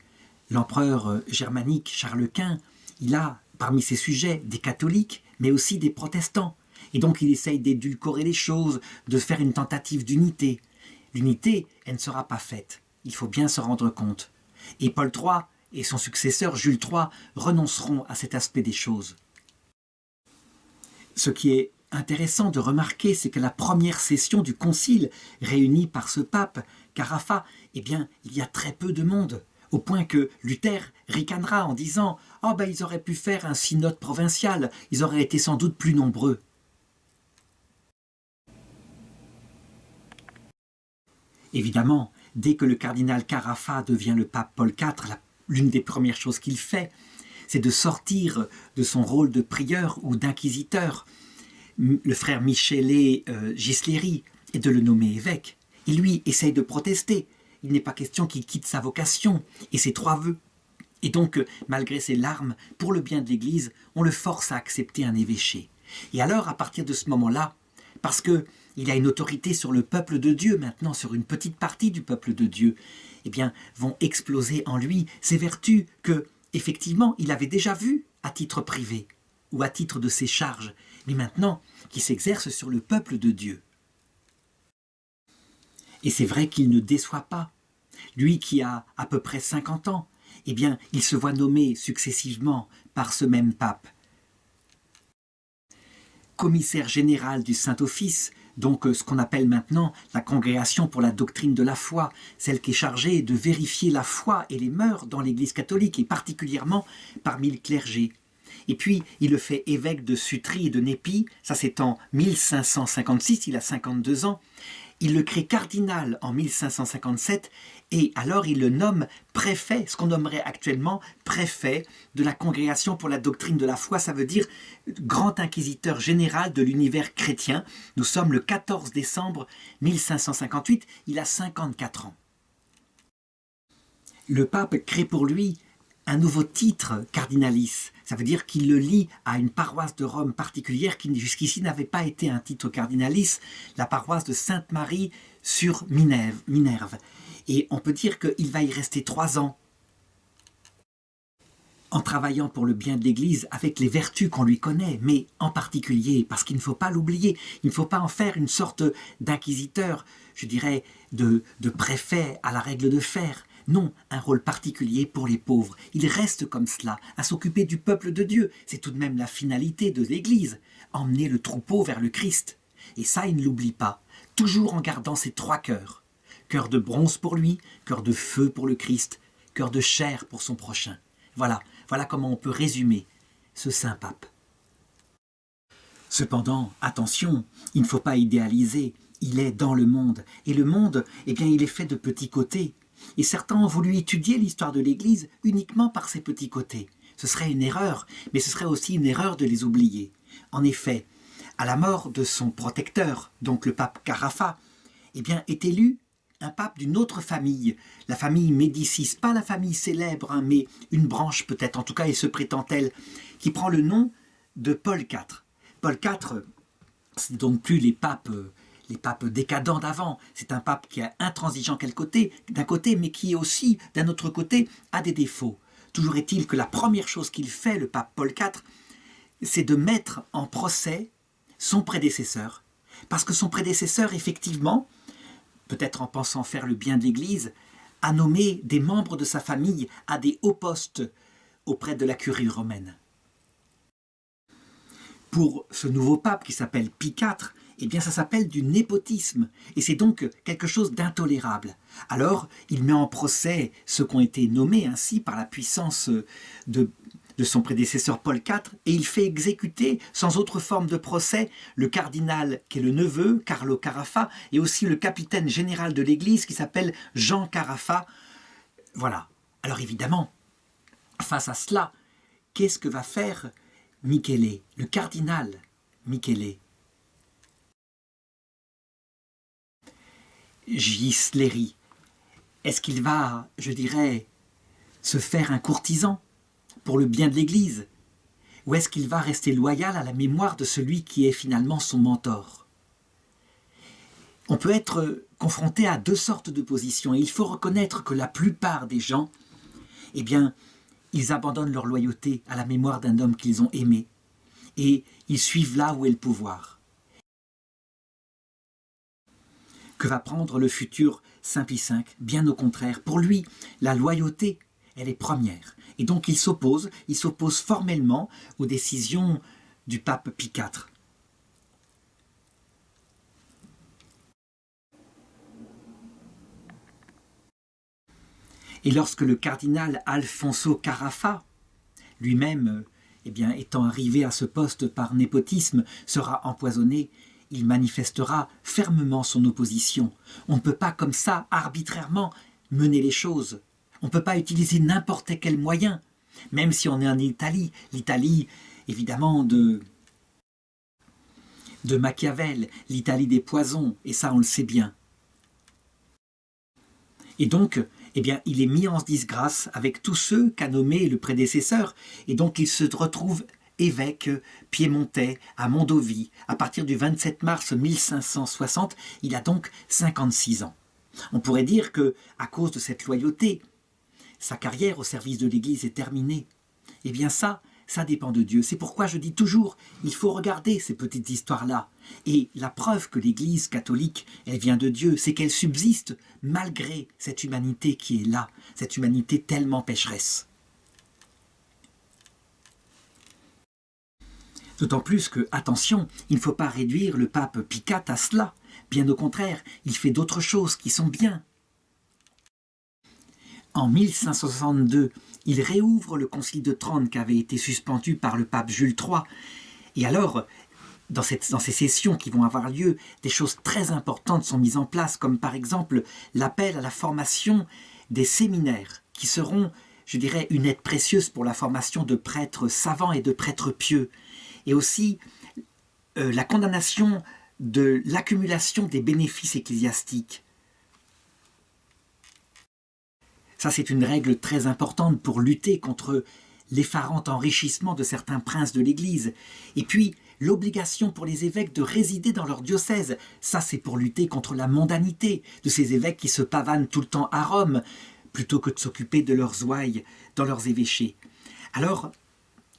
L'empereur germanique Charles Quint, il a parmi ses sujets des catholiques, mais aussi des protestants. Et donc il essaye d'édulcorer les choses, de faire une tentative d'unité. L'unité, elle ne sera pas faite. Il faut bien se rendre compte. Et Paul III et son successeur Jules III renonceront à cet aspect des choses. Ce qui est intéressant de remarquer, c'est que la première session du concile, réunie par ce pape, Carafa, eh bien, il y a très peu de monde, au point que Luther ricanera en disant « Oh ben, ils auraient pu faire un synode provincial, ils auraient été sans doute plus nombreux. » Évidemment, dès que le cardinal Carafa devient le pape Paul IV, l'une des premières choses qu'il fait, c'est de sortir de son rôle de prieur ou d'inquisiteur le frère Michele Gissieri et de le nommer évêque. Et lui essaye de protester. il n'est pas question qu'il quitte sa vocation et ses 3 vœux. Et donc, malgré ses larmes, pour le bien de l'Église, on le force à accepter un évêché. Et alors, à partir de ce moment-là, parce qu'il a une autorité sur le peuple de Dieu maintenant, sur une petite partie du peuple de Dieu, eh bien, vont exploser en lui ces vertus que, effectivement, il avait déjà vues à titre privé ou à titre de ses charges, mais maintenant qui s'exercent sur le peuple de Dieu. Et c'est vrai qu'il ne déçoit pas. Lui qui a à peu près 50 ans, eh bien, il se voit nommé successivement par ce même pape commissaire général du Saint-Office, donc ce qu'on appelle maintenant la Congrégation pour la doctrine de la foi, celle qui est chargée de vérifier la foi et les mœurs dans l'Église catholique, et particulièrement parmi le clergé. Et puis, il le fait évêque de Sutri et de Népy, ça c'est en 1556, il a 52 ans. Il le crée cardinal en 1557 et alors il le nomme préfet, ce qu'on nommerait actuellement préfet de la Congrégation pour la doctrine de la foi, ça veut dire grand inquisiteur général de l'univers chrétien. Nous sommes le 14 décembre 1558, il a 54 ans. Le pape crée pour lui un nouveau titre cardinalis, ça veut dire qu'il le lie à une paroisse de Rome particulière qui jusqu'ici n'avait pas été un titre cardinalis, la paroisse de Sainte-Marie sur Minerve. Et on peut dire qu'il va y rester 3 ans en travaillant pour le bien de l'Église avec les vertus qu'on lui connaît, mais en particulier, parce qu'il ne faut pas l'oublier, il ne faut pas en faire une sorte d'inquisiteur, je dirais de préfet à la règle de fer. Non, un rôle particulier pour les pauvres. Il reste comme cela, à s'occuper du peuple de Dieu. C'est tout de même la finalité de l'Église, emmener le troupeau vers le Christ. Et ça, il ne l'oublie pas, toujours en gardant ses 3 cœurs. Cœur de bronze pour lui, cœur de feu pour le Christ, cœur de chair pour son prochain. Voilà comment on peut résumer ce saint pape. Cependant, attention, il ne faut pas idéaliser. Il est dans le monde. Et le monde, eh bien, il est fait de petits côtés. Et certains ont voulu étudier l'histoire de l'Église uniquement par ces petits côtés. Ce serait une erreur, mais ce serait aussi une erreur de les oublier. En effet, à la mort de son protecteur, donc le pape Carafa, eh bien, est élu un pape d'une autre famille, la famille Médicis, pas la famille célèbre, hein, mais une branche peut-être, en tout cas, et se prétend-elle, qui prend le nom de Paul IV. Paul IV, ce n'est donc plus les papes décadents d'avant, c'est un pape qui est intransigeant d'un côté, mais qui aussi, d'un autre côté, a des défauts. Toujours est-il que la première chose qu'il fait, le pape Paul IV, c'est de mettre en procès son prédécesseur. Parce que son prédécesseur, effectivement, peut-être en pensant faire le bien de l'Église, a nommé des membres de sa famille à des hauts postes auprès de la curie romaine. Pour ce nouveau pape qui s'appelle Pie IV, eh bien ça s'appelle du népotisme, et c'est donc quelque chose d'intolérable. Alors, il met en procès ceux qui ont été nommés ainsi par la puissance de son prédécesseur Paul IV, et il fait exécuter, sans autre forme de procès, le cardinal qui est le neveu, Carlo Carafa, et aussi le capitaine général de l'Église qui s'appelle Jean Carafa. Voilà. Alors évidemment, face à cela, qu'est-ce que va faire Michele, le cardinal Michele? Ghisleri, est-ce qu'il va, je dirais, se faire un courtisan pour le bien de l'Église? Ou est-ce qu'il va rester loyal à la mémoire de celui qui est finalement son mentor? On peut être confronté à 2 sortes de positions, et il faut reconnaître que la plupart des gens, eh bien, ils abandonnent leur loyauté à la mémoire d'un homme qu'ils ont aimé, et ils suivent là où est le pouvoir. Que va prendre le futur Saint Pie V? Bien au contraire, pour lui, la loyauté, elle est première. Et donc il s'oppose formellement aux décisions du pape Pie IV. Et lorsque le cardinal Alfonso Carafa, lui-même, étant arrivé à ce poste par népotisme, sera empoisonné, il manifestera fermement son opposition. On ne peut pas comme ça, arbitrairement, mener les choses. On ne peut pas utiliser n'importe quel moyen, même si on est en Italie. L'Italie, évidemment, de Machiavel, l'Italie des poisons, et ça on le sait bien. Et donc, eh bien, il est mis en disgrâce avec tous ceux qu'a nommé le prédécesseur, et donc il se retrouve évêque piémontais à Mondovì. À partir du 27 mars 1560, il a donc 56 ans. On pourrait dire que, à cause de cette loyauté, sa carrière au service de l'Église est terminée. Eh bien ça dépend de Dieu. C'est pourquoi je dis toujours, il faut regarder ces petites histoires-là. Et la preuve que l'Église catholique, elle vient de Dieu, c'est qu'elle subsiste malgré cette humanité qui est là, cette humanité tellement pécheresse. D'autant plus que, attention, il ne faut pas réduire le pape Pie IV à cela. Bien au contraire, il fait d'autres choses qui sont bien. En 1562, il réouvre le Concile de Trente qui avait été suspendu par le pape Jules III. Et alors, dans ces sessions qui vont avoir lieu, des choses très importantes sont mises en place, comme par exemple l'appel à la formation des séminaires, qui seront, je dirais, une aide précieuse pour la formation de prêtres savants et de prêtres pieux. Et aussi la condamnation de l'accumulation des bénéfices ecclésiastiques. Ça, c'est une règle très importante pour lutter contre l'effarant enrichissement de certains princes de l'Église. Et puis, l'obligation pour les évêques de résider dans leur diocèse. Ça, c'est pour lutter contre la mondanité de ces évêques qui se pavanent tout le temps à Rome, plutôt que de s'occuper de leurs ouailles dans leurs évêchés. Alors,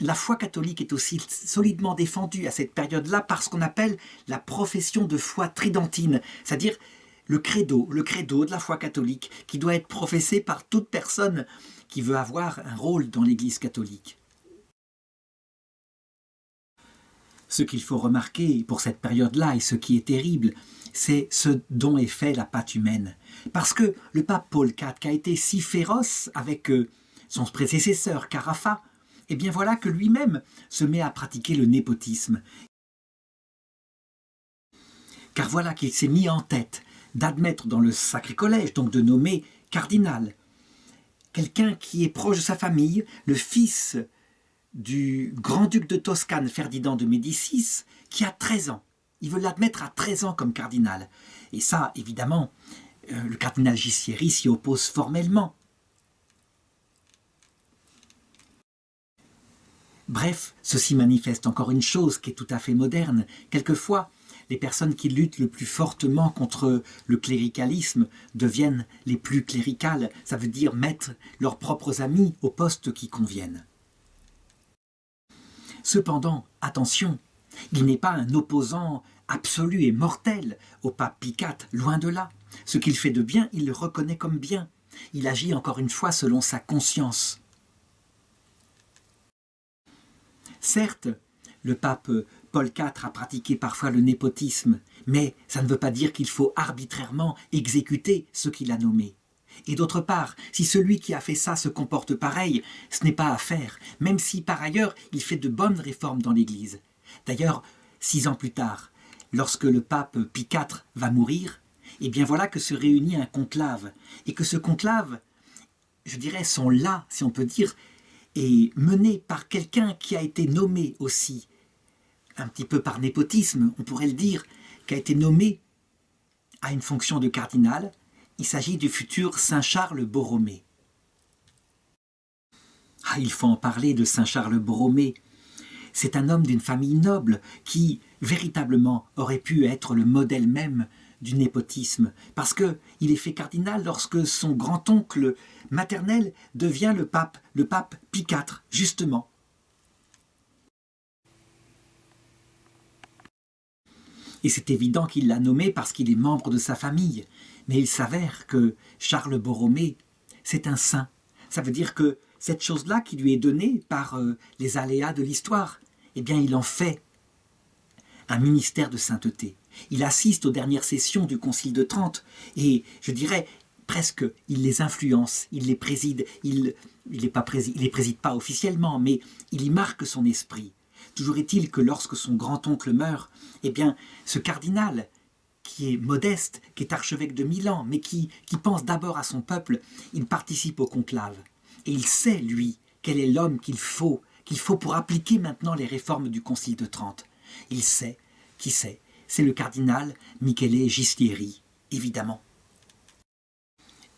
la foi catholique est aussi solidement défendue à cette période-là par ce qu'on appelle la profession de foi tridentine, c'est-à-dire le credo de la foi catholique, qui doit être professé par toute personne qui veut avoir un rôle dans l'Église catholique. Ce qu'il faut remarquer pour cette période-là, et ce qui est terrible, c'est ce dont est fait la pâte humaine. Parce que le pape Paul IV, qui a été si féroce avec son prédécesseur Carafa, eh bien voilà que lui-même se met à pratiquer le népotisme. Car voilà qu'il s'est mis en tête d'admettre dans le Sacré Collège, donc de nommer cardinal, quelqu'un qui est proche de sa famille, le fils du grand-duc de Toscane, Ferdinand de Médicis, qui a 13 ans. Il veut l'admettre à 13 ans comme cardinal. Et ça, évidemment, le cardinal Gissieri s'y oppose formellement. Bref, ceci manifeste encore une chose qui est tout à fait moderne. Quelquefois, les personnes qui luttent le plus fortement contre le cléricalisme deviennent les plus cléricales. Ça veut dire mettre leurs propres amis au poste qui conviennent. Cependant, attention, il n'est pas un opposant absolu et mortel au pape Pie IV, loin de là. Ce qu'il fait de bien, il le reconnaît comme bien. Il agit encore une fois selon sa conscience. Certes, le pape Paul IV a pratiqué parfois le népotisme, mais ça ne veut pas dire qu'il faut arbitrairement exécuter ce qu'il a nommé. Et d'autre part, si celui qui a fait ça se comporte pareil, ce n'est pas à faire, même si par ailleurs il fait de bonnes réformes dans l'Église. D'ailleurs, 6 ans plus tard, lorsque le pape Pie IV va mourir, eh bien voilà que se réunit un conclave, et que ce conclave, je dirais, sont là, si on peut dire, et mené par quelqu'un qui a été nommé aussi, un petit peu par népotisme, on pourrait le dire, qui a été nommé à une fonction de cardinal. Il s'agit du futur Saint Charles Borromée. Ah, il faut en parler de Saint Charles Borromée. C'est un homme d'une famille noble qui, véritablement, aurait pu être le modèle même du népotisme, parce qu'il est fait cardinal lorsque son grand-oncle maternel devient le pape Pie IV, justement. Et c'est évident qu'il l'a nommé parce qu'il est membre de sa famille. Mais il s'avère que Charles Borromée, c'est un saint. Ça veut dire que cette chose-là qui lui est donnée par les aléas de l'histoire, eh bien il en fait un ministère de sainteté. Il assiste aux dernières sessions du Concile de Trente et, je dirais, presque, il les influence, il les préside. Il les préside pas officiellement, mais il y marque son esprit. Toujours est-il que lorsque son grand-oncle meurt, eh bien, ce cardinal, qui est modeste, qui est archevêque de Milan, mais qui pense d'abord à son peuple, il participe au conclave. Et il sait, lui, quel est l'homme qu'il faut pour appliquer maintenant les réformes du Concile de Trente. Il sait, qui c'est le cardinal Michele Gistieri, évidemment.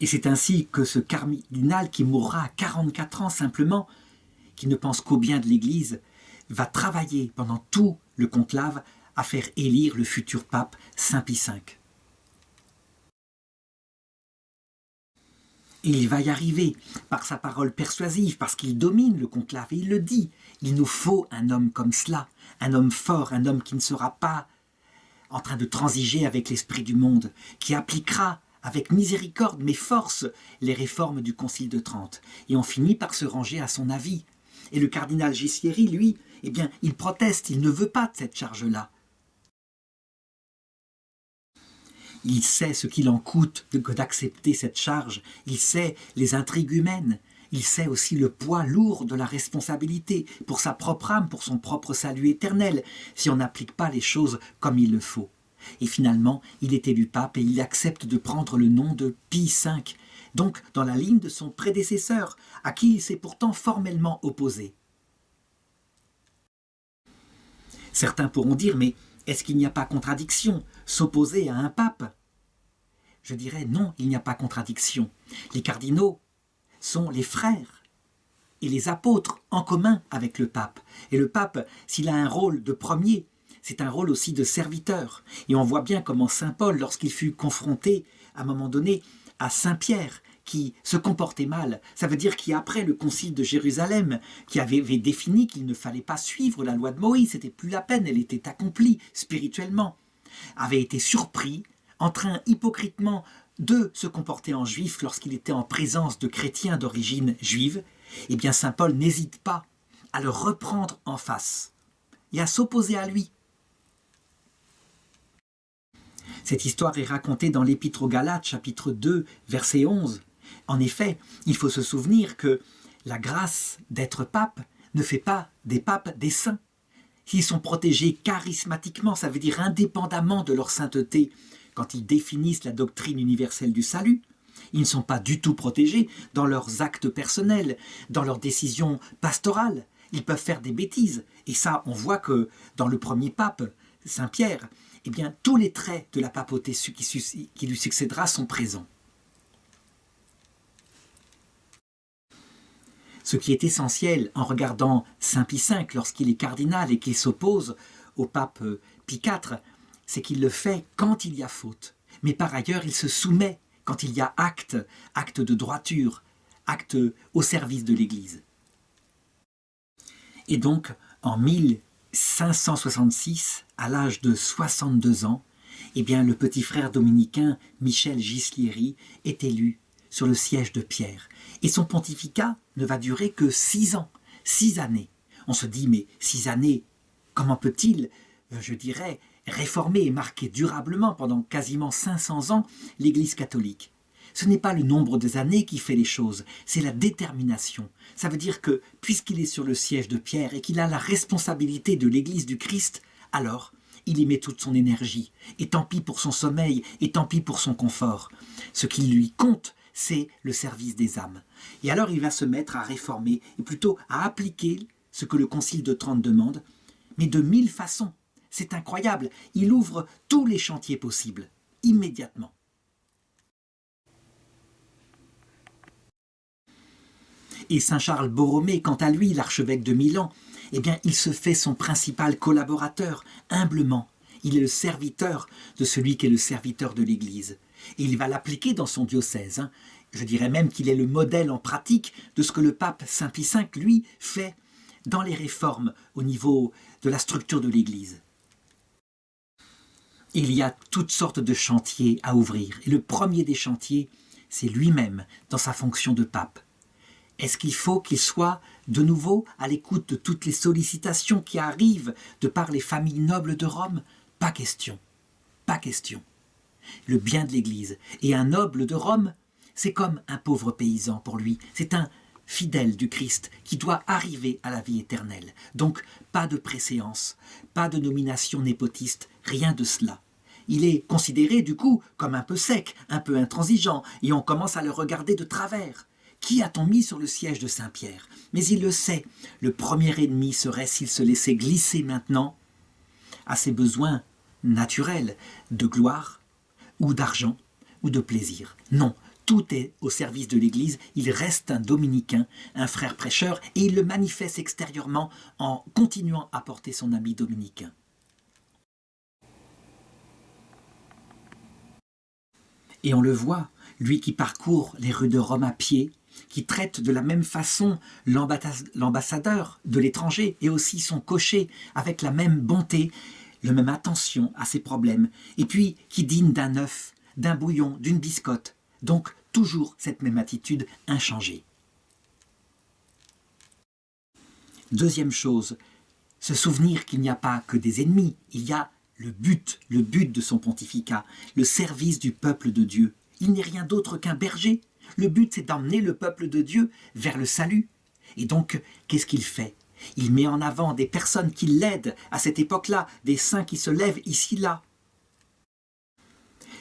Et c'est ainsi que ce cardinal qui mourra à 44 ans simplement, qui ne pense qu'au bien de l'Église, va travailler pendant tout le conclave à faire élire le futur pape Saint Pie V. Et il va y arriver par sa parole persuasive, parce qu'il domine le conclave, et il le dit, il nous faut un homme comme cela, un homme fort, un homme qui ne sera pas en train de transiger avec l'esprit du monde, qui appliquera avec miséricorde mais force les réformes du Concile de Trente. Et on finit par se ranger à son avis. Et le cardinal Gislieri, lui, eh bien, il proteste, il ne veut pas de cette charge-là. Il sait ce qu'il en coûte d'accepter cette charge, il sait les intrigues humaines, il sait aussi le poids lourd de la responsabilité pour sa propre âme, pour son propre salut éternel, si on n'applique pas les choses comme il le faut. Et finalement, il est élu pape et il accepte de prendre le nom de Pie V, donc dans la ligne de son prédécesseur, à qui il s'est pourtant formellement opposé. Certains pourront dire, mais est-ce qu'il n'y a pas contradiction, s'opposer à un pape? Je dirais non, il n'y a pas contradiction. Les cardinaux sont les frères et les apôtres en commun avec le pape. Et le pape, s'il a un rôle de premier, c'est un rôle aussi de serviteur. Et on voit bien comment saint Paul, lorsqu'il fut confronté, à un moment donné, à saint Pierre, qui se comportait mal, ça veut dire qu'après le concile de Jérusalem, qui avait défini qu'il ne fallait pas suivre la loi de Moïse, c'était plus la peine, elle était accomplie spirituellement, avait été surpris, en train hypocritement de se comporter en juif lorsqu'il était en présence de chrétiens d'origine juive, eh bien saint Paul n'hésite pas à le reprendre en face et à s'opposer à lui. Cette histoire est racontée dans l'Épître aux Galates, chapitre 2, verset 11. En effet, il faut se souvenir que la grâce d'être pape ne fait pas des papes des saints. S'ils sont protégés charismatiquement, ça veut dire indépendamment de leur sainteté, quand ils définissent la doctrine universelle du salut, ils ne sont pas du tout protégés dans leurs actes personnels, dans leurs décisions pastorales. Ils peuvent faire des bêtises. Et ça, on voit que dans le premier pape, Saint Pierre, eh bien, tous les traits de la papauté qui lui succédera sont présents. Ce qui est essentiel en regardant Saint Pie V lorsqu'il est cardinal et qu'il s'oppose au pape Pie IV, c'est qu'il le fait quand il y a faute. Mais par ailleurs, il se soumet quand il y a acte de droiture, acte au service de l'Église. Et donc, en 1566, à l'âge de 62 ans, eh bien, le petit frère dominicain Michel Gislieri est élu sur le siège de Pierre. Et son pontificat ne va durer que 6 ans, 6 années. On se dit, mais 6 années, comment peut-il, je dirais, réformer et marquer durablement pendant quasiment 500 ans l'Église catholique? Ce n'est pas le nombre des années qui fait les choses, c'est la détermination. Ça veut dire que, puisqu'il est sur le siège de Pierre et qu'il a la responsabilité de l'Église du Christ, alors il y met toute son énergie. Et tant pis pour son sommeil, et tant pis pour son confort. Ce qui lui compte, c'est le service des âmes. Et alors il va se mettre à réformer, et plutôt à appliquer ce que le Concile de Trente demande, mais de 1000 façons. C'est incroyable, il ouvre tous les chantiers possibles, immédiatement. Et saint Charles Borromée, quant à lui, l'archevêque de Milan, eh bien, il se fait son principal collaborateur, humblement. Il est le serviteur de celui qui est le serviteur de l'Église. Et il va l'appliquer dans son diocèse. Je dirais même qu'il est le modèle en pratique de ce que le pape Saint Pie V, lui, fait dans les réformes au niveau de la structure de l'Église. Il y a toutes sortes de chantiers à ouvrir. Et le premier des chantiers, c'est lui-même dans sa fonction de pape. Est-ce qu'il faut qu'il soit de nouveau à l'écoute de toutes les sollicitations qui arrivent de par les familles nobles de Rome? Pas question. Pas question. Le bien de l'Église. Et un noble de Rome, c'est comme un pauvre paysan pour lui. C'est un fidèle du Christ qui doit arriver à la vie éternelle. Donc, pas de préséance, pas de nomination népotiste, rien de cela. Il est considéré du coup comme un peu sec, un peu intransigeant, et on commence à le regarder de travers. Qui a-t-on mis sur le siège de Saint-Pierre? Mais il le sait, le premier ennemi serait s'il se laissait glisser maintenant à ses besoins naturels de gloire ou d'argent ou de plaisir. Non, tout est au service de l'Église, il reste un dominicain, un frère prêcheur, et il le manifeste extérieurement en continuant à porter son habit dominicain. Et on le voit, lui qui parcourt les rues de Rome à pied, qui traite de la même façon l'ambassadeur de l'étranger et aussi son cocher avec la même bonté, la même attention à ses problèmes, et puis qui dîne d'un œuf, d'un bouillon, d'une biscotte. Donc toujours cette même attitude inchangée. Deuxième chose, se souvenir qu'il n'y a pas que des ennemis, il y a le but de son pontificat, le service du peuple de Dieu. Il n'est rien d'autre qu'un berger. Le but, c'est d'emmener le peuple de Dieu vers le salut. Et donc, qu'est-ce qu'il fait? Il met en avant des personnes qui l'aident à cette époque-là, des saints qui se lèvent ici-là.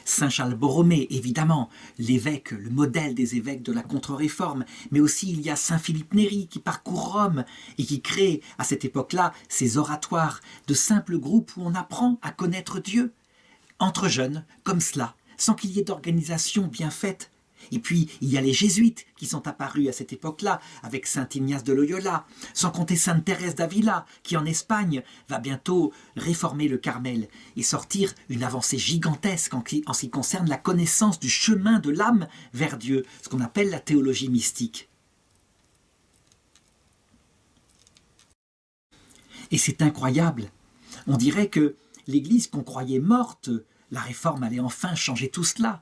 Saint Charles Borromée, évidemment, l'évêque, le modèle des évêques de la Contre-Réforme, mais aussi il y a Saint Philippe Néri qui parcourt Rome et qui crée à cette époque-là ces oratoires de simples groupes où on apprend à connaître Dieu, entre jeunes, comme cela, sans qu'il y ait d'organisation bien faite. Et puis, il y a les jésuites qui sont apparus à cette époque-là, avec saint Ignace de Loyola, sans compter sainte Thérèse d'Avila, qui en Espagne va bientôt réformer le Carmel et sortir une avancée gigantesque en ce qui concerne la connaissance du chemin de l'âme vers Dieu, ce qu'on appelle la théologie mystique. Et c'est incroyable. On dirait que l'Église qu'on croyait morte, la Réforme allait enfin changer tout cela.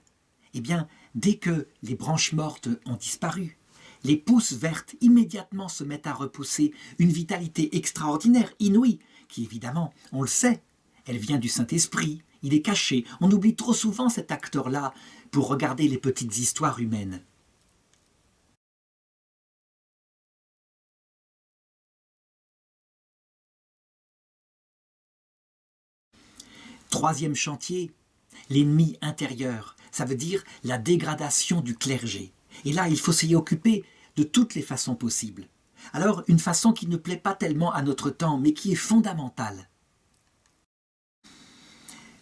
Eh bien, dès que les branches mortes ont disparu, les pousses vertes immédiatement se mettent à repousser une vitalité extraordinaire, inouïe, qui évidemment, on le sait, elle vient du Saint-Esprit, il est caché. On oublie trop souvent cet acteur-là pour regarder les petites histoires humaines. Troisième chantier, l'ennemi intérieur. Ça veut dire la dégradation du clergé. Et là, il faut s'y occuper de toutes les façons possibles. Alors, une façon qui ne plaît pas tellement à notre temps, mais qui est fondamentale.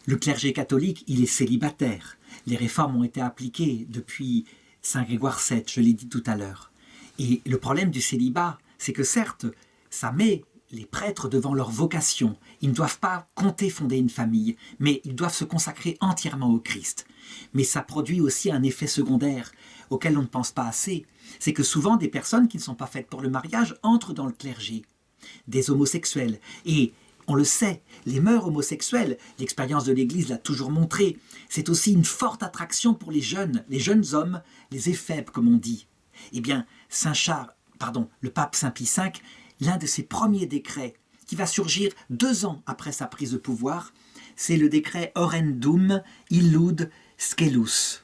Le clergé catholique, il est célibataire. Les réformes ont été appliquées depuis Saint Grégoire VII, je l'ai dit tout à l'heure. Et le problème du célibat, c'est que certes, ça met les prêtres devant leur vocation. Ils ne doivent pas compter fonder une famille, mais ils doivent se consacrer entièrement au Christ. Mais ça produit aussi un effet secondaire auquel on ne pense pas assez. C'est que souvent des personnes qui ne sont pas faites pour le mariage entrent dans le clergé. Des homosexuels. Et on le sait, les mœurs homosexuelles, l'expérience de l'Église l'a toujours montré, c'est aussi une forte attraction pour les jeunes hommes, les éphèbes comme on dit. Eh bien, le pape Saint Pie V, l'un de ses premiers décrets qui va surgir 2 ans après sa prise de pouvoir, c'est le décret Horrendum Illud Scelus.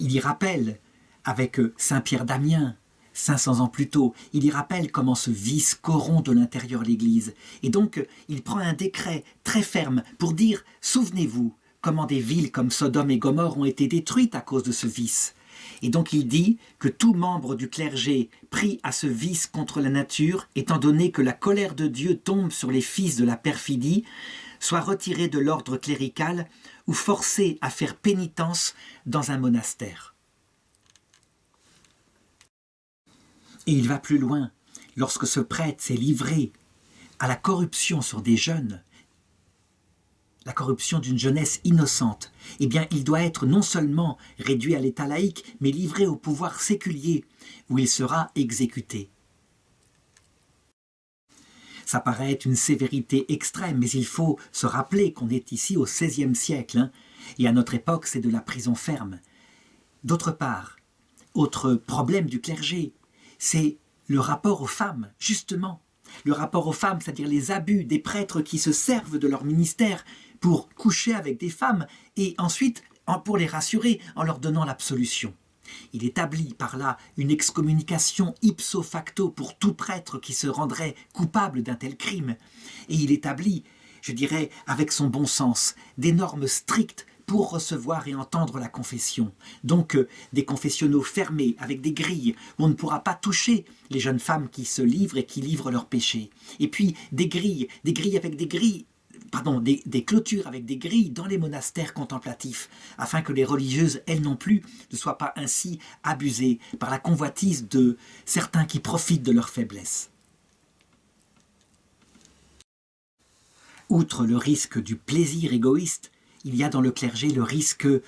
Il y rappelle, avec Saint Pierre d'Amiens, 500 ans plus tôt, il y rappelle comment ce vice corrompt de l'intérieur l'Église. Et donc, il prend un décret très ferme pour dire, souvenez-vous, comment des villes comme Sodome et Gomorrhe ont été détruites à cause de ce vice. Et donc il dit que tout membre du clergé pris à ce vice contre la nature, étant donné que la colère de Dieu tombe sur les fils de la perfidie, soit retiré de l'ordre clérical ou forcé à faire pénitence dans un monastère. Et il va plus loin. Lorsque ce prêtre s'est livré à la corruption sur des jeunes, la corruption d'une jeunesse innocente, eh bien, il doit être non seulement réduit à l'état laïque, mais livré au pouvoir séculier, où il sera exécuté. Ça paraît être une sévérité extrême, mais il faut se rappeler qu'on est ici au XVIe siècle, et à notre époque, c'est de la prison ferme. D'autre part, autre problème du clergé, c'est le rapport aux femmes, justement. Le rapport aux femmes, c'est-à-dire les abus des prêtres qui se servent de leur ministère pour coucher avec des femmes et ensuite pour les rassurer en leur donnant l'absolution. Il établit par là une excommunication ipso facto pour tout prêtre qui se rendrait coupable d'un tel crime. Et il établit, je dirais, avec son bon sens, des normes strictes pour recevoir et entendre la confession. Donc des confessionnaux fermés avec des grilles où on ne pourra pas toucher les jeunes femmes qui se livrent et qui livrent leurs péchés. Et puis des grilles avec des grilles des clôtures avec des grilles dans les monastères contemplatifs, afin que les religieuses, elles non plus, ne soient pas ainsi abusées par la convoitise de certains qui profitent de leur faiblesse. Outre le risque du plaisir égoïste, il y a dans le clergé le risque de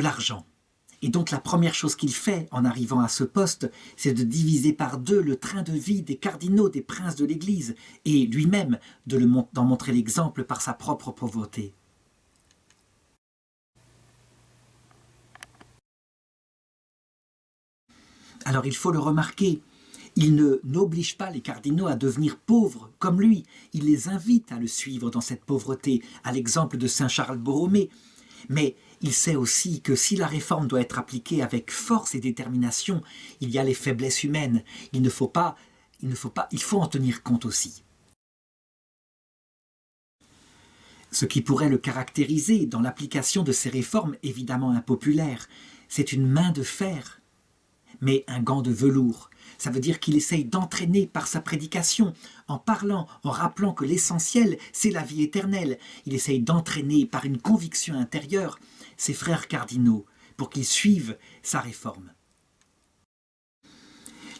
l'argent. Et donc la première chose qu'il fait en arrivant à ce poste, c'est de diviser par deux le train de vie des cardinaux, des princes de l'Église, et lui-même d'en montrer l'exemple par sa propre pauvreté. Alors il faut le remarquer, il n'oblige pas les cardinaux à devenir pauvres comme lui, il les invite à le suivre dans cette pauvreté, à l'exemple de saint Charles Borromée. Mais il sait aussi que si la réforme doit être appliquée avec force et détermination, il y a les faiblesses humaines. Il faut en tenir compte aussi. Ce qui pourrait le caractériser dans l'application de ces réformes évidemment impopulaires, c'est une main de fer, mais un gant de velours. Ça veut dire qu'il essaye d'entraîner par sa prédication, en parlant, en rappelant que l'essentiel, c'est la vie éternelle. Il essaye d'entraîner par une conviction intérieure ses frères cardinaux pour qu'ils suivent sa réforme.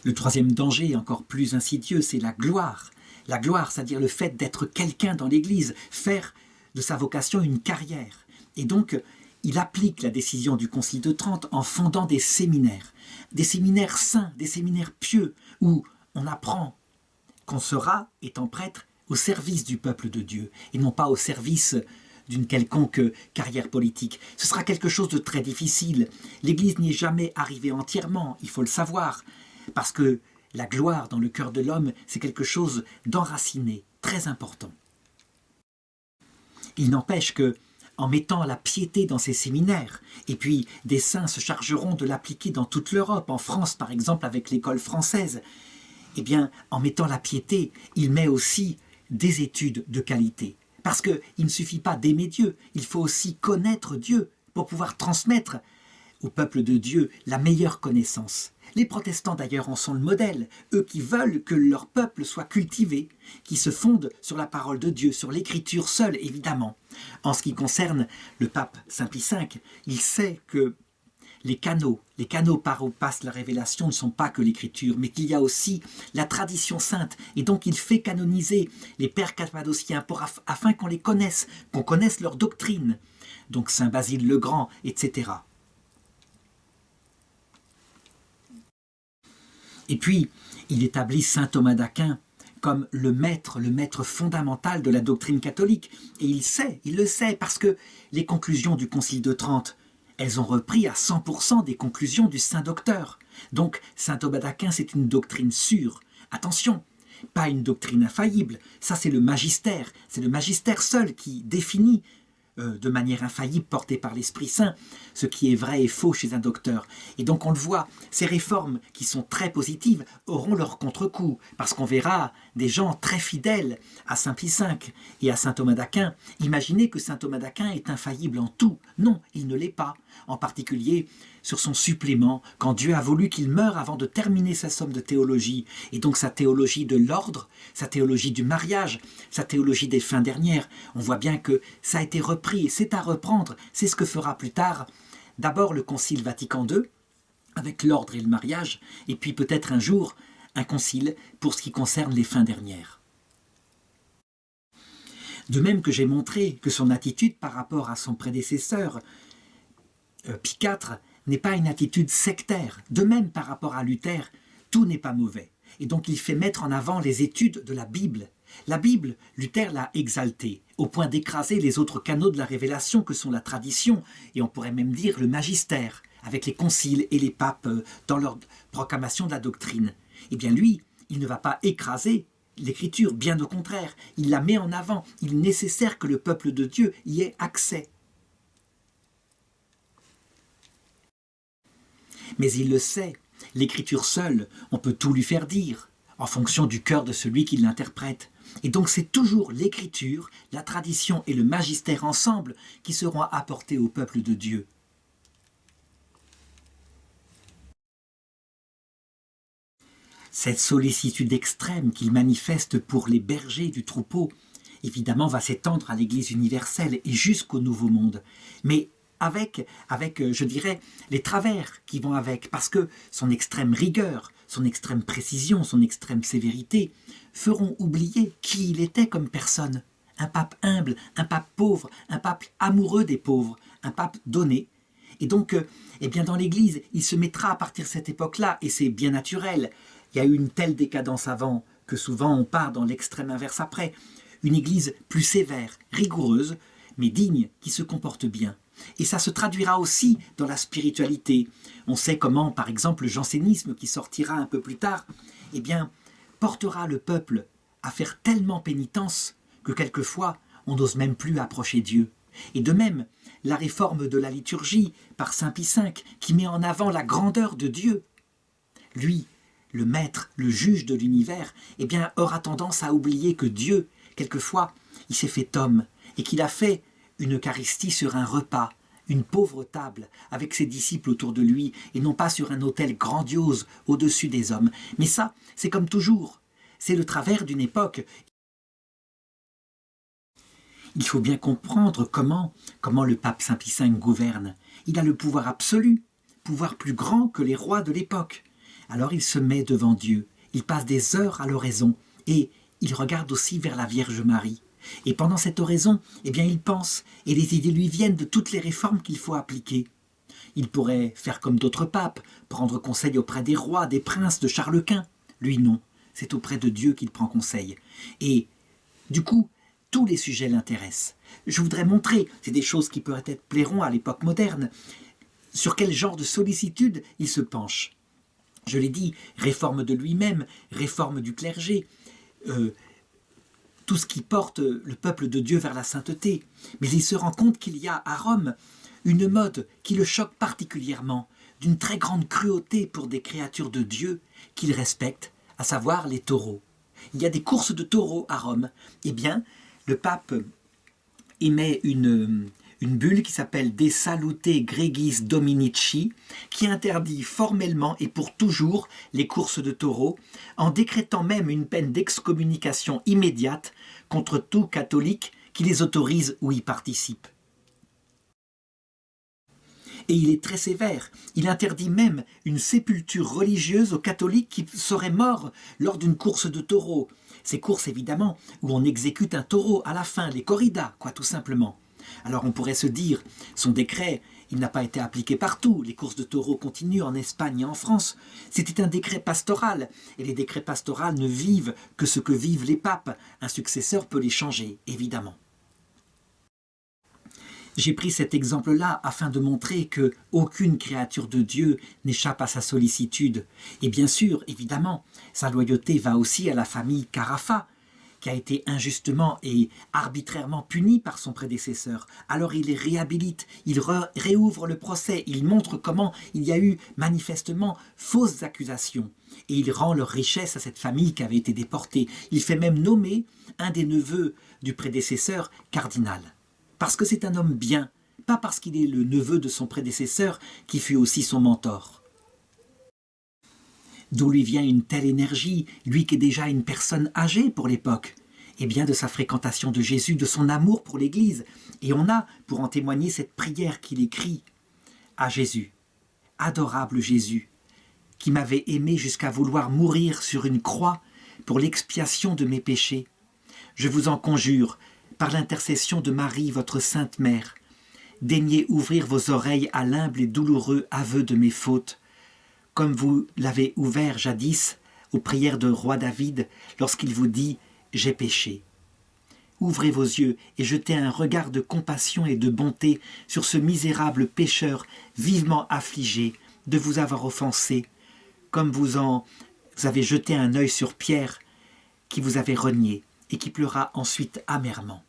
Le troisième danger, encore plus insidieux, c'est la gloire. La gloire, c'est-à-dire le fait d'être quelqu'un dans l'Église, faire de sa vocation une carrière. Et donc, il applique la décision du Concile de Trente en fondant des séminaires saints, des séminaires pieux, où on apprend qu'on sera, étant prêtre, au service du peuple de Dieu, et non pas au service d'une quelconque carrière politique. Ce sera quelque chose de très difficile. L'Église n'y est jamais arrivée entièrement, il faut le savoir, parce que la gloire dans le cœur de l'homme, c'est quelque chose d'enraciné, très important. Il n'empêche que, en mettant la piété dans ces séminaires, et puis des saints se chargeront de l'appliquer dans toute l'Europe, en France par exemple avec l'école française, eh bien, en mettant la piété, il met aussi des études de qualité. Parce qu'il ne suffit pas d'aimer Dieu, il faut aussi connaître Dieu pour pouvoir transmettre au peuple de Dieu la meilleure connaissance. Les protestants d'ailleurs en sont le modèle, eux qui veulent que leur peuple soit cultivé, qui se fondent sur la parole de Dieu, sur l'écriture seule évidemment. En ce qui concerne le pape Saint Pie V, il sait que les canaux par où passe la révélation ne sont pas que l'écriture, mais qu'il y a aussi la tradition sainte. Et donc il fait canoniser les pères cappadociens afin qu'on les connaisse, qu'on connaisse leur doctrine. Donc Saint Basile le Grand, etc. Et puis, il établit saint Thomas d'Aquin comme le maître fondamental de la doctrine catholique. Et il le sait, parce que les conclusions du Concile de Trente, elles ont repris à 100% des conclusions du Saint Docteur. Donc, saint Thomas d'Aquin, c'est une doctrine sûre. Attention, pas une doctrine infaillible. Ça, c'est le magistère. C'est le magistère seul qui définit de manière infaillible, portée par l'Esprit Saint, ce qui est vrai et faux chez un docteur. Et donc on le voit, ces réformes qui sont très positives auront leur contre-coup, parce qu'on verra des gens très fidèles à Saint Pie V et à saint Thomas d'Aquin. Imaginez que saint Thomas d'Aquin est infaillible en tout. Non, il ne l'est pas. En particulier sur son supplément, quand Dieu a voulu qu'il meure avant de terminer sa somme de théologie, et donc sa théologie de l'ordre, sa théologie du mariage, sa théologie des fins dernières. On voit bien que ça a été repris, et c'est à reprendre, c'est ce que fera plus tard d'abord le Concile Vatican II, avec l'ordre et le mariage, et puis peut-être un jour un concile pour ce qui concerne les fins dernières. De même que j'ai montré que son attitude par rapport à son prédécesseur, Pie IV, n'est pas une attitude sectaire. De même par rapport à Luther, tout n'est pas mauvais. Et donc il fait mettre en avant les études de la Bible. La Bible, Luther l'a exaltée, au point d'écraser les autres canaux de la révélation que sont la tradition, et on pourrait même dire le magistère, avec les conciles et les papes dans leur proclamation de la doctrine. Eh bien lui, il ne va pas écraser l'écriture, bien au contraire, il la met en avant. Il est nécessaire que le peuple de Dieu y ait accès. Mais il le sait, l'écriture seule, on peut tout lui faire dire, en fonction du cœur de celui qui l'interprète. Et donc c'est toujours l'écriture, la tradition et le magistère ensemble qui seront apportés au peuple de Dieu. Cette sollicitude extrême qu'il manifeste pour les bergers du troupeau, évidemment, va s'étendre à l'Église universelle et jusqu'au Nouveau Monde. Mais avec, je dirais, les travers qui vont avec, parce que son extrême rigueur, son extrême précision, son extrême sévérité feront oublier qui il était comme personne. Un pape humble, un pape pauvre, un pape amoureux des pauvres, un pape donné. Et donc, eh bien dans l'Église, il se mettra à partir de cette époque-là, et c'est bien naturel. Il y a eu une telle décadence avant que souvent on part dans l'extrême inverse après. Une Église plus sévère, rigoureuse, mais digne, qui se comporte bien. Et ça se traduira aussi dans la spiritualité. On sait comment, par exemple, le jansénisme qui sortira un peu plus tard, eh bien, portera le peuple à faire tellement pénitence que quelquefois on n'ose même plus approcher Dieu. Et de même, la réforme de la liturgie par Saint Pie V qui met en avant la grandeur de Dieu. Lui, le maître, le juge de l'univers, eh bien, aura tendance à oublier que Dieu, quelquefois, il s'est fait homme et qu'il a fait une Eucharistie sur un repas, une pauvre table, avec ses disciples autour de lui, et non pas sur un autel grandiose au-dessus des hommes. Mais ça, c'est comme toujours, c'est le travers d'une époque. Il faut bien comprendre comment le pape Saint Pie V gouverne. Il a le pouvoir absolu, pouvoir plus grand que les rois de l'époque. Alors il se met devant Dieu, il passe des heures à l'oraison, et il regarde aussi vers la Vierge Marie. Et pendant cette oraison, eh bien, il pense, et les idées lui viennent de toutes les réformes qu'il faut appliquer. Il pourrait faire comme d'autres papes, prendre conseil auprès des rois, des princes, de Charles Quint. Lui, non, c'est auprès de Dieu qu'il prend conseil. Et du coup, tous les sujets l'intéressent. Je voudrais montrer, c'est des choses qui peut-être plairont à l'époque moderne, sur quel genre de sollicitude il se penche. Je l'ai dit, réforme de lui-même, réforme du clergé, tout ce qui porte le peuple de Dieu vers la sainteté. Mais il se rend compte qu'il y a à Rome une mode qui le choque particulièrement, d'une très grande cruauté pour des créatures de Dieu qu'il respecte, à savoir les taureaux. Il y a des courses de taureaux à Rome. Eh bien, le pape émet une bulle qui s'appelle De Salute Gregis Dominici, qui interdit formellement et pour toujours les courses de taureaux, en décrétant même une peine d'excommunication immédiate contre tout catholique qui les autorise ou y participe. Et il est très sévère. Il interdit même une sépulture religieuse aux catholiques qui seraient morts lors d'une course de taureaux. Ces courses, évidemment, où on exécute un taureau à la fin, les corridas, quoi, tout simplement. Alors on pourrait se dire, son décret, il n'a pas été appliqué partout. Les courses de taureaux continuent en Espagne et en France. C'était un décret pastoral, et les décrets pastoraux ne vivent que ce que vivent les papes. Un successeur peut les changer, évidemment. J'ai pris cet exemple-là afin de montrer qu'aucune créature de Dieu n'échappe à sa sollicitude. Et bien sûr, évidemment, sa loyauté va aussi à la famille Carafa, qui a été injustement et arbitrairement puni par son prédécesseur. Alors il les réhabilite, il réouvre le procès, il montre comment il y a eu manifestement fausses accusations. Et il rend leur richesse à cette famille qui avait été déportée. Il fait même nommer un des neveux du prédécesseur cardinal. Parce que c'est un homme bien, pas parce qu'il est le neveu de son prédécesseur qui fut aussi son mentor. D'où lui vient une telle énergie, lui qui est déjà une personne âgée pour l'époque? Eh bien de sa fréquentation de Jésus, de son amour pour l'Église. Et on a, pour en témoigner, cette prière qu'il écrit à Jésus. « Adorable Jésus, qui m'avait aimé jusqu'à vouloir mourir sur une croix pour l'expiation de mes péchés. Je vous en conjure, par l'intercession de Marie, votre Sainte Mère, daignez ouvrir vos oreilles à l'humble et douloureux aveu de mes fautes, comme vous l'avez ouvert jadis aux prières de roi David lorsqu'il vous dit « J'ai péché ». Ouvrez vos yeux et jetez un regard de compassion et de bonté sur ce misérable pécheur vivement affligé de vous avoir offensé, comme vous avez jeté un œil sur Pierre qui vous avait renié et qui pleura ensuite amèrement.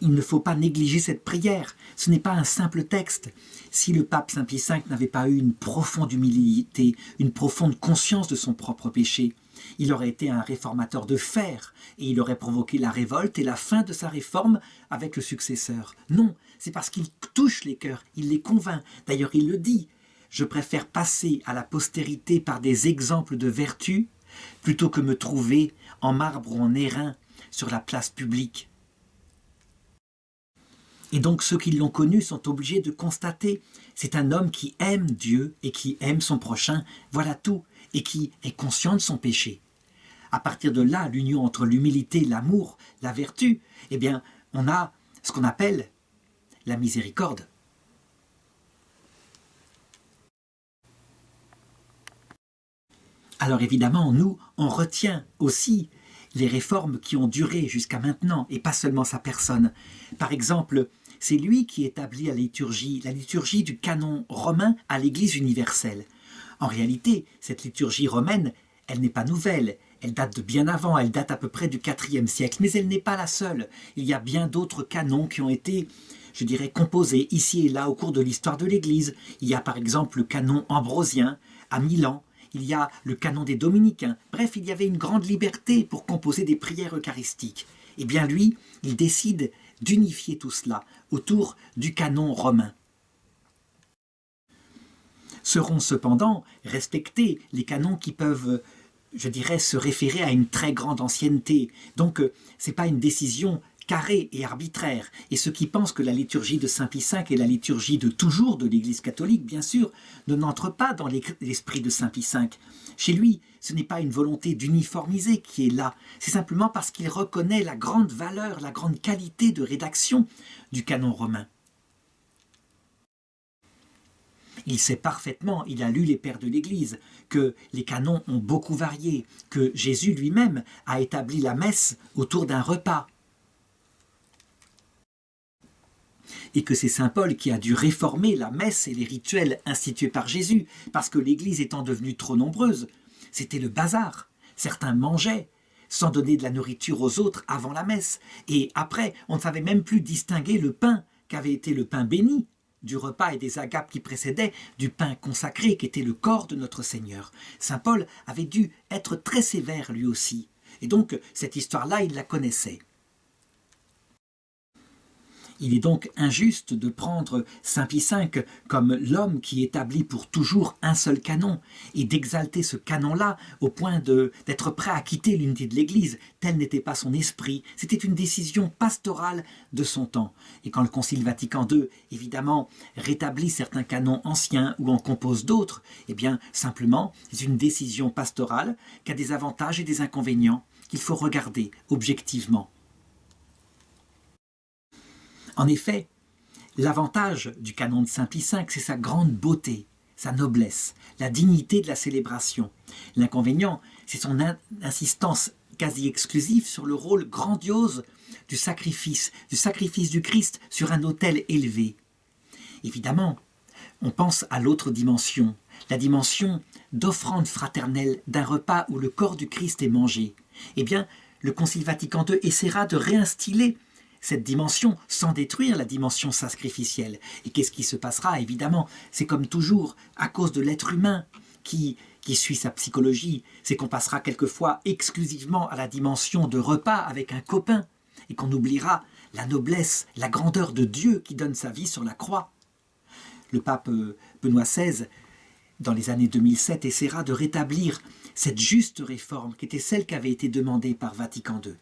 Il ne faut pas négliger cette prière, ce n'est pas un simple texte. Si le pape Saint Pie V n'avait pas eu une profonde humilité, une profonde conscience de son propre péché, il aurait été un réformateur de fer et il aurait provoqué la révolte et la fin de sa réforme avec le successeur. Non, c'est parce qu'il touche les cœurs, il les convainc. D'ailleurs, il le dit, « Je préfère passer à la postérité par des exemples de vertu plutôt que me trouver en marbre ou en airain sur la place publique. Et donc ceux qui l'ont connu sont obligés de constater, c'est un homme qui aime Dieu et qui aime son prochain, voilà tout, et qui est conscient de son péché. À partir de là, l'union entre l'humilité, l'amour, la vertu, eh bien, on a ce qu'on appelle la miséricorde. Alors évidemment, nous, on retient aussi les réformes qui ont duré jusqu'à maintenant, et pas seulement sa personne. Par exemple, c'est lui qui établit la liturgie du canon romain à l'Église universelle. En réalité, cette liturgie romaine, elle n'est pas nouvelle, elle date de bien avant, elle date à peu près du IVe siècle, mais elle n'est pas la seule. Il y a bien d'autres canons qui ont été, je dirais, composés ici et là au cours de l'histoire de l'Église. Il y a par exemple le canon ambrosien à Milan, il y a le canon des dominicains. Bref, il y avait une grande liberté pour composer des prières eucharistiques. Eh bien lui, il décide d'unifier tout cela autour du canon romain. Seront cependant respectés les canons qui peuvent, je dirais, se référer à une très grande ancienneté. Donc, ce n'est pas une décision carrée et arbitraire. Et ceux qui pensent que la liturgie de Saint Pie V est la liturgie de toujours de l'Église catholique, bien sûr, ne n'entrent pas dans l'esprit de Saint Pie V. Chez lui, ce n'est pas une volonté d'uniformiser qui est là, c'est simplement parce qu'il reconnaît la grande valeur, la grande qualité de rédaction du canon romain. Il sait parfaitement, il a lu les pères de l'Église, que les canons ont beaucoup varié, que Jésus lui-même a établi la messe autour d'un repas, et que c'est saint Paul qui a dû réformer la messe et les rituels institués par Jésus, parce que l'Église étant devenue trop nombreuse, c'était le bazar. Certains mangeaient sans donner de la nourriture aux autres avant la messe, et après, on ne savait même plus distinguer le pain qu'avait été le pain béni du repas et des agapes qui précédaient, du pain consacré qui était le corps de notre Seigneur. Saint Paul avait dû être très sévère lui aussi, et donc cette histoire-là, il la connaissait. Il est donc injuste de prendre Saint Pie V comme l'homme qui établit pour toujours un seul canon et d'exalter ce canon-là au point d'être prêt à quitter l'unité de l'Église. Tel n'était pas son esprit, c'était une décision pastorale de son temps. Et quand le Concile Vatican II, évidemment, rétablit certains canons anciens ou en compose d'autres, eh bien, simplement, c'est une décision pastorale qui a des avantages et des inconvénients qu'il faut regarder objectivement. En effet, l'avantage du canon de Saint Pie V, c'est sa grande beauté, sa noblesse, la dignité de la célébration. L'inconvénient, c'est son insistance quasi exclusive sur le rôle grandiose du sacrifice du Christ sur un autel élevé. Évidemment, on pense à l'autre dimension, la dimension d'offrande fraternelle d'un repas où le corps du Christ est mangé. Eh bien, le Concile Vatican II essaiera de réinstiller cette dimension sans détruire la dimension sacrificielle. Et qu'est-ce qui se passera? Évidemment, c'est comme toujours, à cause de l'être humain qui suit sa psychologie, c'est qu'on passera quelquefois exclusivement à la dimension de repas avec un copain, et qu'on oubliera la noblesse, la grandeur de Dieu qui donne sa vie sur la croix. Le pape Benoît XVI, dans les années 2007, essaiera de rétablir cette juste réforme qui était celle qui avait été demandée par Vatican II.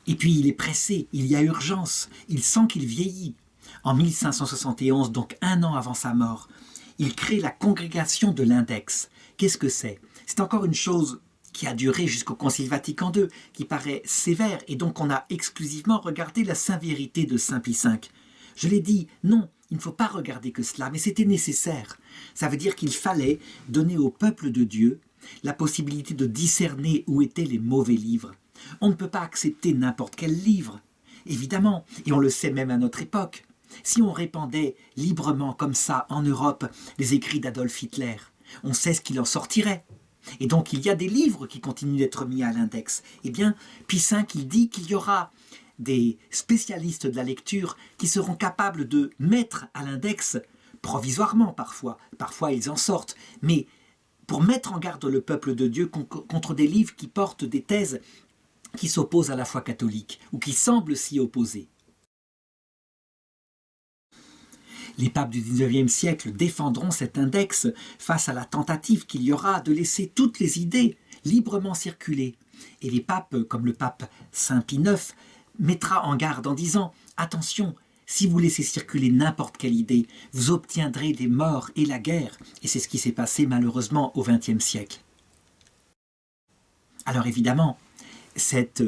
Et puis il est pressé, il y a urgence, il sent qu'il vieillit. En 1571, donc un an avant sa mort, il crée la congrégation de l'Index. Qu'est-ce que c'est? C'est encore une chose qui a duré jusqu'au Concile Vatican II, qui paraît sévère, et donc on a exclusivement regardé la sévérité de Saint Pie V. Je l'ai dit, non, il ne faut pas regarder que cela, mais c'était nécessaire. Ça veut dire qu'il fallait donner au peuple de Dieu la possibilité de discerner où étaient les mauvais livres. On ne peut pas accepter n'importe quel livre, évidemment, et on le sait même à notre époque. Si on répandait librement comme ça en Europe les écrits d'Adolf Hitler, on sait ce qu'il en sortirait. Et donc il y a des livres qui continuent d'être mis à l'index. Eh bien, Pie V, il dit qu'il y aura des spécialistes de la lecture qui seront capables de mettre à l'index, provisoirement parfois ils en sortent, mais pour mettre en garde le peuple de Dieu contre des livres qui portent des thèses qui s'opposent à la foi catholique, ou qui semblent s'y opposer. Les papes du XIXe siècle défendront cet index face à la tentative qu'il y aura de laisser toutes les idées librement circuler. Et les papes, comme le pape Saint Pie IX, mettra en garde en disant « Attention, si vous laissez circuler n'importe quelle idée, vous obtiendrez des morts et la guerre. » Et c'est ce qui s'est passé malheureusement au XXe siècle. Alors évidemment, cette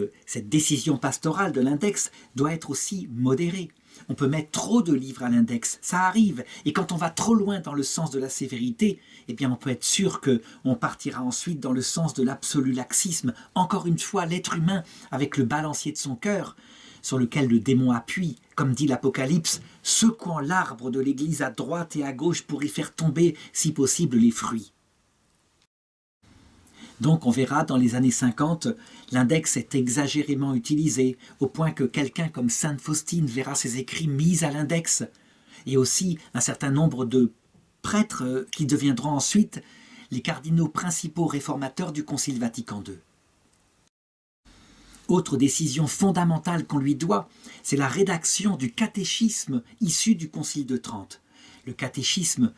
décision pastorale de l'index doit être aussi modérée. On peut mettre trop de livres à l'index, ça arrive. Et quand on va trop loin dans le sens de la sévérité, eh bien on peut être sûr qu'on partira ensuite dans le sens de l'absolu laxisme. Encore une fois, l'être humain, avec le balancier de son cœur, sur lequel le démon appuie, comme dit l'Apocalypse, secouant l'arbre de l'Église à droite et à gauche pour y faire tomber, si possible, les fruits. Donc on verra dans les années 50, l'index est exagérément utilisé, au point que quelqu'un comme Sainte Faustine verra ses écrits mis à l'index, et aussi un certain nombre de prêtres qui deviendront ensuite les cardinaux principaux réformateurs du Concile Vatican II. Autre décision fondamentale qu'on lui doit, c'est la rédaction du catéchisme issu du Concile de Trente. Le catéchisme,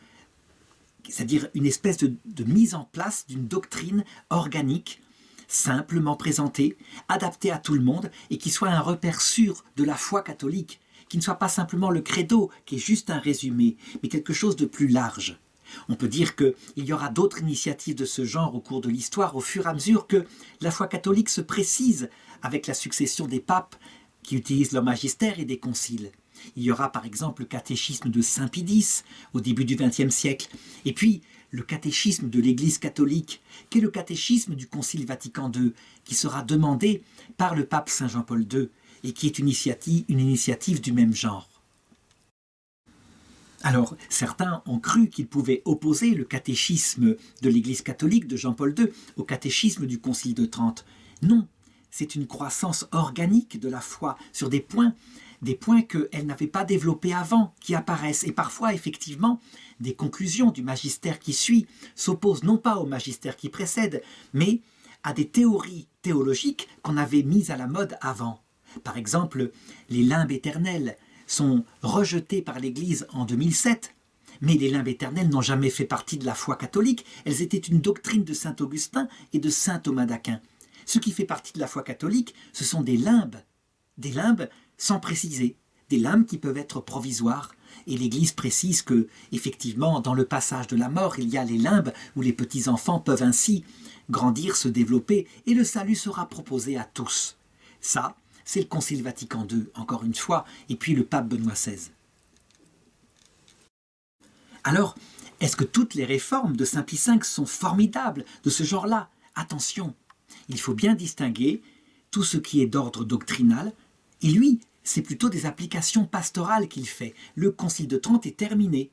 c'est-à-dire une espèce de mise en place d'une doctrine organique, simplement présentée, adaptée à tout le monde, et qui soit un repère sûr de la foi catholique, qui ne soit pas simplement le credo, qui est juste un résumé, mais quelque chose de plus large. On peut dire qu'il y aura d'autres initiatives de ce genre au cours de l'histoire, au fur et à mesure que la foi catholique se précise avec la succession des papes qui utilisent leur magistère et des conciles. Il y aura par exemple le catéchisme de Saint Pie X au début du XXe siècle, et puis le catéchisme de l'Église catholique, qui est le catéchisme du Concile Vatican II, qui sera demandé par le pape Saint Jean-Paul II, et qui est une initiative du même genre. Alors, certains ont cru qu'ils pouvaient opposer le catéchisme de l'Église catholique de Jean-Paul II au catéchisme du Concile de Trente. Non, c'est une croissance organique de la foi sur des points qu'elle n'avait pas développés avant, qui apparaissent. Et parfois, effectivement, des conclusions du magistère qui suit s'opposent non pas au magistère qui précède, mais à des théories théologiques qu'on avait mises à la mode avant. Par exemple, les limbes éternelles sont rejetées par l'Église en 2007, mais les limbes éternelles n'ont jamais fait partie de la foi catholique, elles étaient une doctrine de saint Augustin et de saint Thomas d'Aquin. Ce qui fait partie de la foi catholique, ce sont des limbes sans préciser, des limbes qui peuvent être provisoires. Et l'Église précise que, effectivement, dans le passage de la mort, il y a les limbes où les petits-enfants peuvent ainsi grandir, se développer, et le salut sera proposé à tous. Ça, c'est le Concile Vatican II, encore une fois, et puis le pape Benoît XVI. Alors, est-ce que toutes les réformes de Saint Pie V sont formidables de ce genre-là? Attention, il faut bien distinguer tout ce qui est d'ordre doctrinal, et lui, c'est plutôt des applications pastorales qu'il fait. Le Concile de Trente est terminé.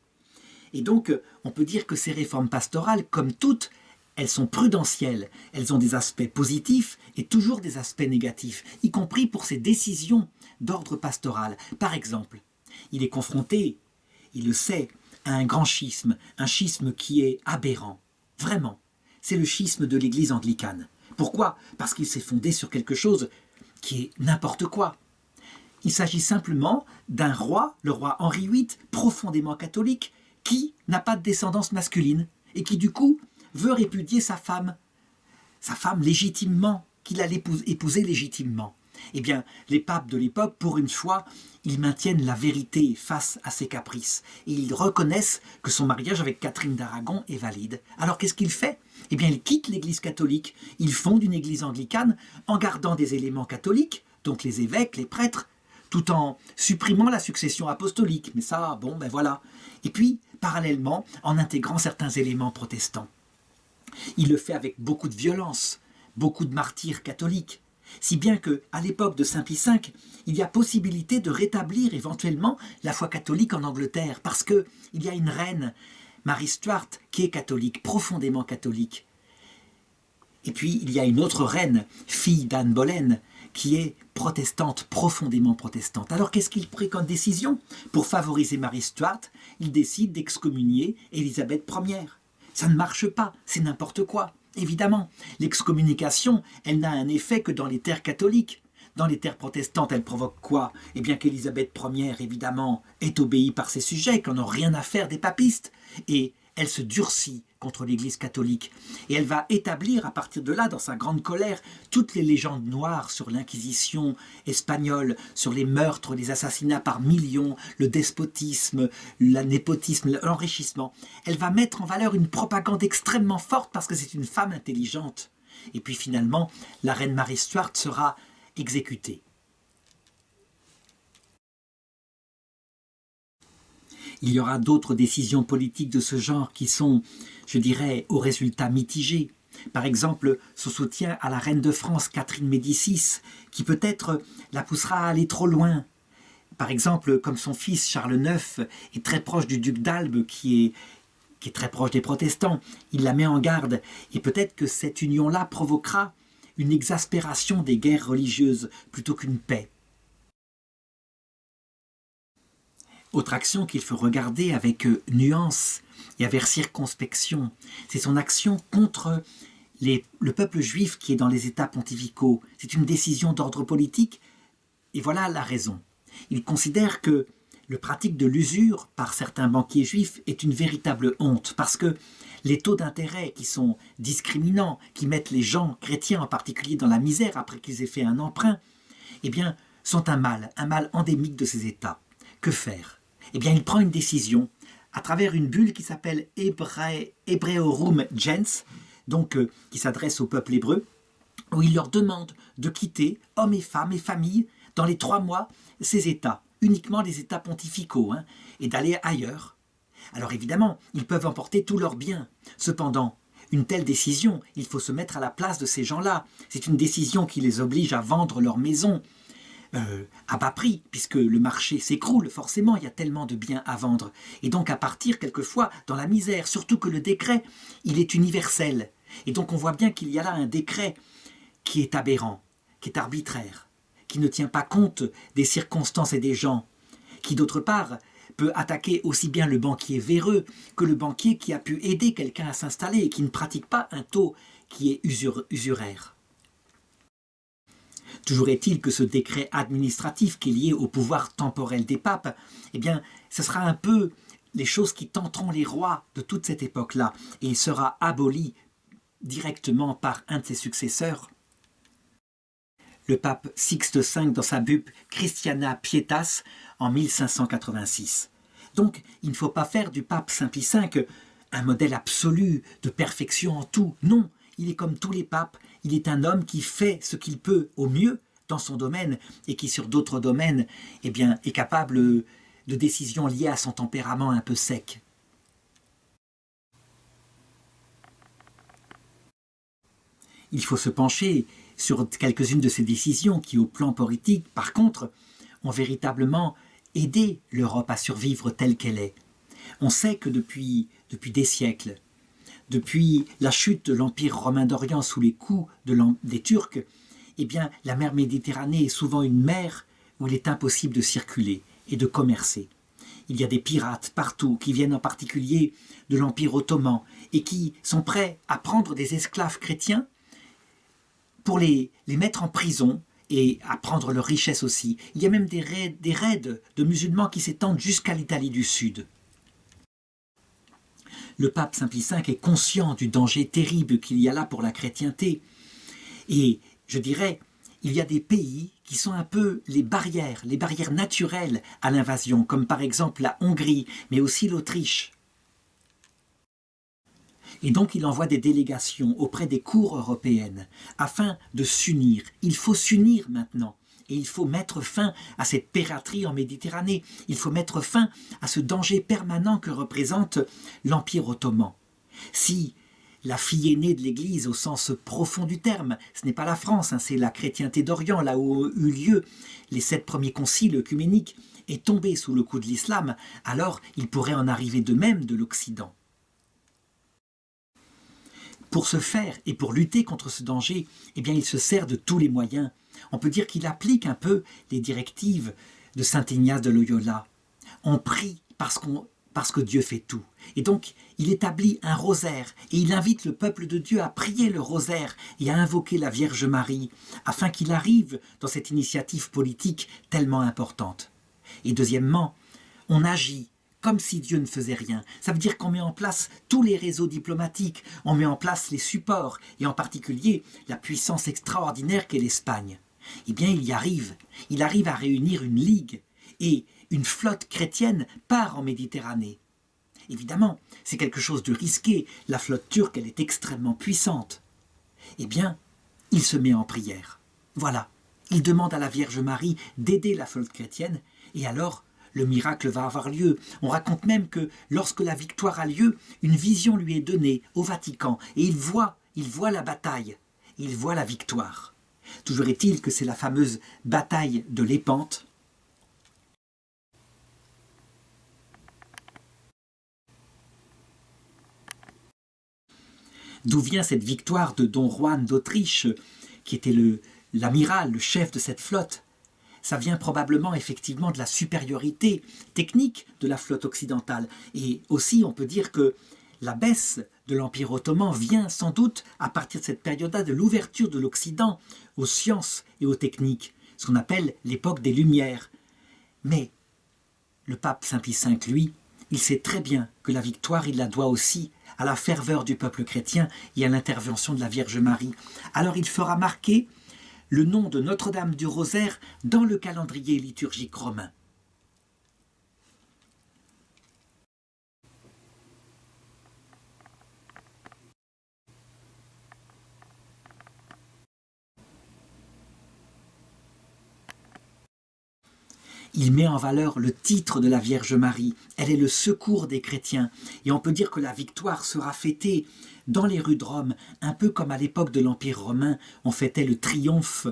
Et donc, on peut dire que ces réformes pastorales, comme toutes, elles sont prudentielles. Elles ont des aspects positifs et toujours des aspects négatifs, y compris pour ces décisions d'ordre pastoral. Par exemple, il est confronté, il le sait, à un grand schisme, un schisme qui est aberrant. Vraiment, c'est le schisme de l'Église anglicane. Pourquoi? Parce qu'il s'est fondé sur quelque chose qui est n'importe quoi. Il s'agit simplement d'un roi, le roi Henri VIII, profondément catholique, qui n'a pas de descendance masculine et qui du coup veut répudier sa femme légitimement, qu'il allait épouser légitimement. Eh bien, les papes de l'époque, pour une fois, ils maintiennent la vérité face à ses caprices et ils reconnaissent que son mariage avec Catherine d'Aragon est valide. Alors qu'est-ce qu'il fait? Eh bien, il quitte l'Église catholique, il fonde une Église anglicane en gardant des éléments catholiques, donc les évêques, les prêtres, tout en supprimant la succession apostolique. Mais ça, bon, ben voilà. Et puis, parallèlement, en intégrant certains éléments protestants. Il le fait avec beaucoup de violence, beaucoup de martyrs catholiques, si bien qu'à l'époque de Saint Pie V, il y a possibilité de rétablir éventuellement la foi catholique en Angleterre, parce qu'il y a une reine, Marie Stuart, qui est catholique, profondément catholique. Et puis, il y a une autre reine, fille d'Anne Boleyn, qui est protestante, profondément protestante. Alors, qu'est-ce qu'il prit comme décision? Pour favoriser Marie Stuart, il décide d'excommunier Élisabeth Ière. Ça ne marche pas, c'est n'importe quoi. Évidemment, l'excommunication, elle n'a un effet que dans les terres catholiques. dans les terres protestantes, elle provoque quoi? Eh bien qu'Élisabeth Ière, évidemment, est obéie par ses sujets, qu'on n'a rien à faire des papistes. Et elle se durcit contre l'Église catholique. Et elle va établir, à partir de là, dans sa grande colère, toutes les légendes noires sur l'Inquisition espagnole, sur les meurtres, les assassinats par millions, le despotisme, le népotisme, l'enrichissement. Elle va mettre en valeur une propagande extrêmement forte parce que c'est une femme intelligente. Et puis finalement, la reine Marie Stuart sera exécutée. Il y aura d'autres décisions politiques de ce genre qui sont, je dirais, aux résultats mitigés. Par exemple, son soutien à la reine de France, Catherine Médicis, qui peut-être la poussera à aller trop loin. Par exemple, comme son fils Charles IX est très proche du duc d'Albe, qui est très proche des protestants, il la met en garde. Et peut-être que cette union-là provoquera une exaspération des guerres religieuses plutôt qu'une paix. Autre action qu'il faut regarder avec nuance et avec circonspection, c'est son action contre le peuple juif qui est dans les États pontificaux. C'est une décision d'ordre politique, et voilà la raison. Il considère que le pratique de l'usure par certains banquiers juifs est une véritable honte, parce que les taux d'intérêt qui sont discriminants, qui mettent les gens chrétiens en particulier dans la misère après qu'ils aient fait un emprunt, eh bien, sont un mal endémique de ces États. Que faire? Eh bien, il prend une décision à travers une bulle qui s'appelle Hebreorum Gens, donc qui s'adresse au peuple hébreu, où il leur demande de quitter, hommes et femmes et familles, dans les 3 mois, ces États, uniquement les États pontificaux, et d'aller ailleurs. Alors évidemment, ils peuvent emporter tous leurs biens. Cependant, une telle décision, il faut se mettre à la place de ces gens-là. C'est une décision qui les oblige à vendre leur maison, à bas prix, puisque le marché s'écroule, forcément, il y a tellement de biens à vendre. Et donc à partir, quelquefois, dans la misère, surtout que le décret, il est universel. Et donc on voit bien qu'il y a là un décret qui est aberrant, qui est arbitraire, qui ne tient pas compte des circonstances et des gens, qui d'autre part peut attaquer aussi bien le banquier véreux que le banquier qui a pu aider quelqu'un à s'installer et qui ne pratique pas un taux qui est usuraire. Toujours est-il que ce décret administratif qui est lié au pouvoir temporel des papes, eh bien, ce sera un peu les choses qui tenteront les rois de toute cette époque-là, et il sera aboli directement par un de ses successeurs, le pape Sixte V dans sa bulle Christiana Pietas en 1586. Donc, il ne faut pas faire du pape Saint-Pie V un modèle absolu de perfection en tout. Non, il est comme tous les papes, il est un homme qui fait ce qu'il peut au mieux dans son domaine et qui sur d'autres domaines eh bien, est capable de décisions liées à son tempérament un peu sec. Il faut se pencher sur quelques-unes de ces décisions qui, au plan politique, par contre, ont véritablement aidé l'Europe à survivre telle qu'elle est. On sait que depuis des siècles, depuis la chute de l'Empire romain d'Orient sous les coups des Turcs, eh bien, la mer Méditerranée est souvent une mer où il est impossible de circuler et de commercer. Il y a des pirates partout qui viennent en particulier de l'Empire ottoman et qui sont prêts à prendre des esclaves chrétiens pour les mettre en prison et à prendre leurs richesses aussi. Il y a même des raids de musulmans qui s'étendent jusqu'à l'Italie du Sud. Le pape Saint-Pie V est conscient du danger terrible qu'il y a là pour la chrétienté. Et je dirais, il y a des pays qui sont un peu les barrières naturelles à l'invasion, comme par exemple la Hongrie, mais aussi l'Autriche. Et donc il envoie des délégations auprès des cours européennes afin de s'unir. Il faut s'unir maintenant. Et il faut mettre fin à cette piraterie en Méditerranée. Il faut mettre fin à ce danger permanent que représente l'Empire ottoman. Si la fille aînée de l'Église au sens profond du terme, ce n'est pas la France, c'est la chrétienté d'Orient, là où ont eu lieu les 7 premiers conciles œcuméniques, est tombée sous le coup de l'islam, alors il pourrait en arriver de même de l'Occident. Pour ce faire et pour lutter contre ce danger, eh bien, il se sert de tous les moyens. On peut dire qu'il applique un peu les directives de saint Ignace de Loyola. On prie parce qu'on parce que Dieu fait tout. Et donc, il établit un rosaire et il invite le peuple de Dieu à prier le rosaire et à invoquer la Vierge Marie afin qu'il arrive dans cette initiative politique tellement importante. Et deuxièmement, on agit comme si Dieu ne faisait rien. Ça veut dire qu'on met en place tous les réseaux diplomatiques, on met en place les supports, et en particulier la puissance extraordinaire qu'est l'Espagne. Eh bien, il arrive à réunir une ligue, et une flotte chrétienne part en Méditerranée. Évidemment, c'est quelque chose de risqué, la flotte turque, elle est extrêmement puissante. Eh bien, il se met en prière. Voilà, il demande à la Vierge Marie d'aider la flotte chrétienne, et alors, le miracle va avoir lieu. On raconte même que lorsque la victoire a lieu, une vision lui est donnée au Vatican et il voit la bataille, il voit la victoire. Toujours est-il que c'est la fameuse bataille de Lépante. D'où vient cette victoire de Don Juan d'Autriche, qui était l'amiral, le chef de cette flotte? Ça vient probablement effectivement de la supériorité technique de la flotte occidentale. Et aussi, on peut dire que la baisse de l'Empire ottoman vient sans doute à partir de cette période-là de l'ouverture de l'Occident aux sciences et aux techniques, ce qu'on appelle l'époque des Lumières. Mais le pape Saint Pie V, lui, il sait très bien que la victoire, il la doit aussi à la ferveur du peuple chrétien et à l'intervention de la Vierge Marie. Alors il fera marquer le nom de Notre-Dame du Rosaire dans le calendrier liturgique romain. Il met en valeur le titre de la Vierge Marie. Elle est le secours des chrétiens. Et on peut dire que la victoire sera fêtée dans les rues de Rome, un peu comme à l'époque de l'Empire romain, on fêtait le triomphe,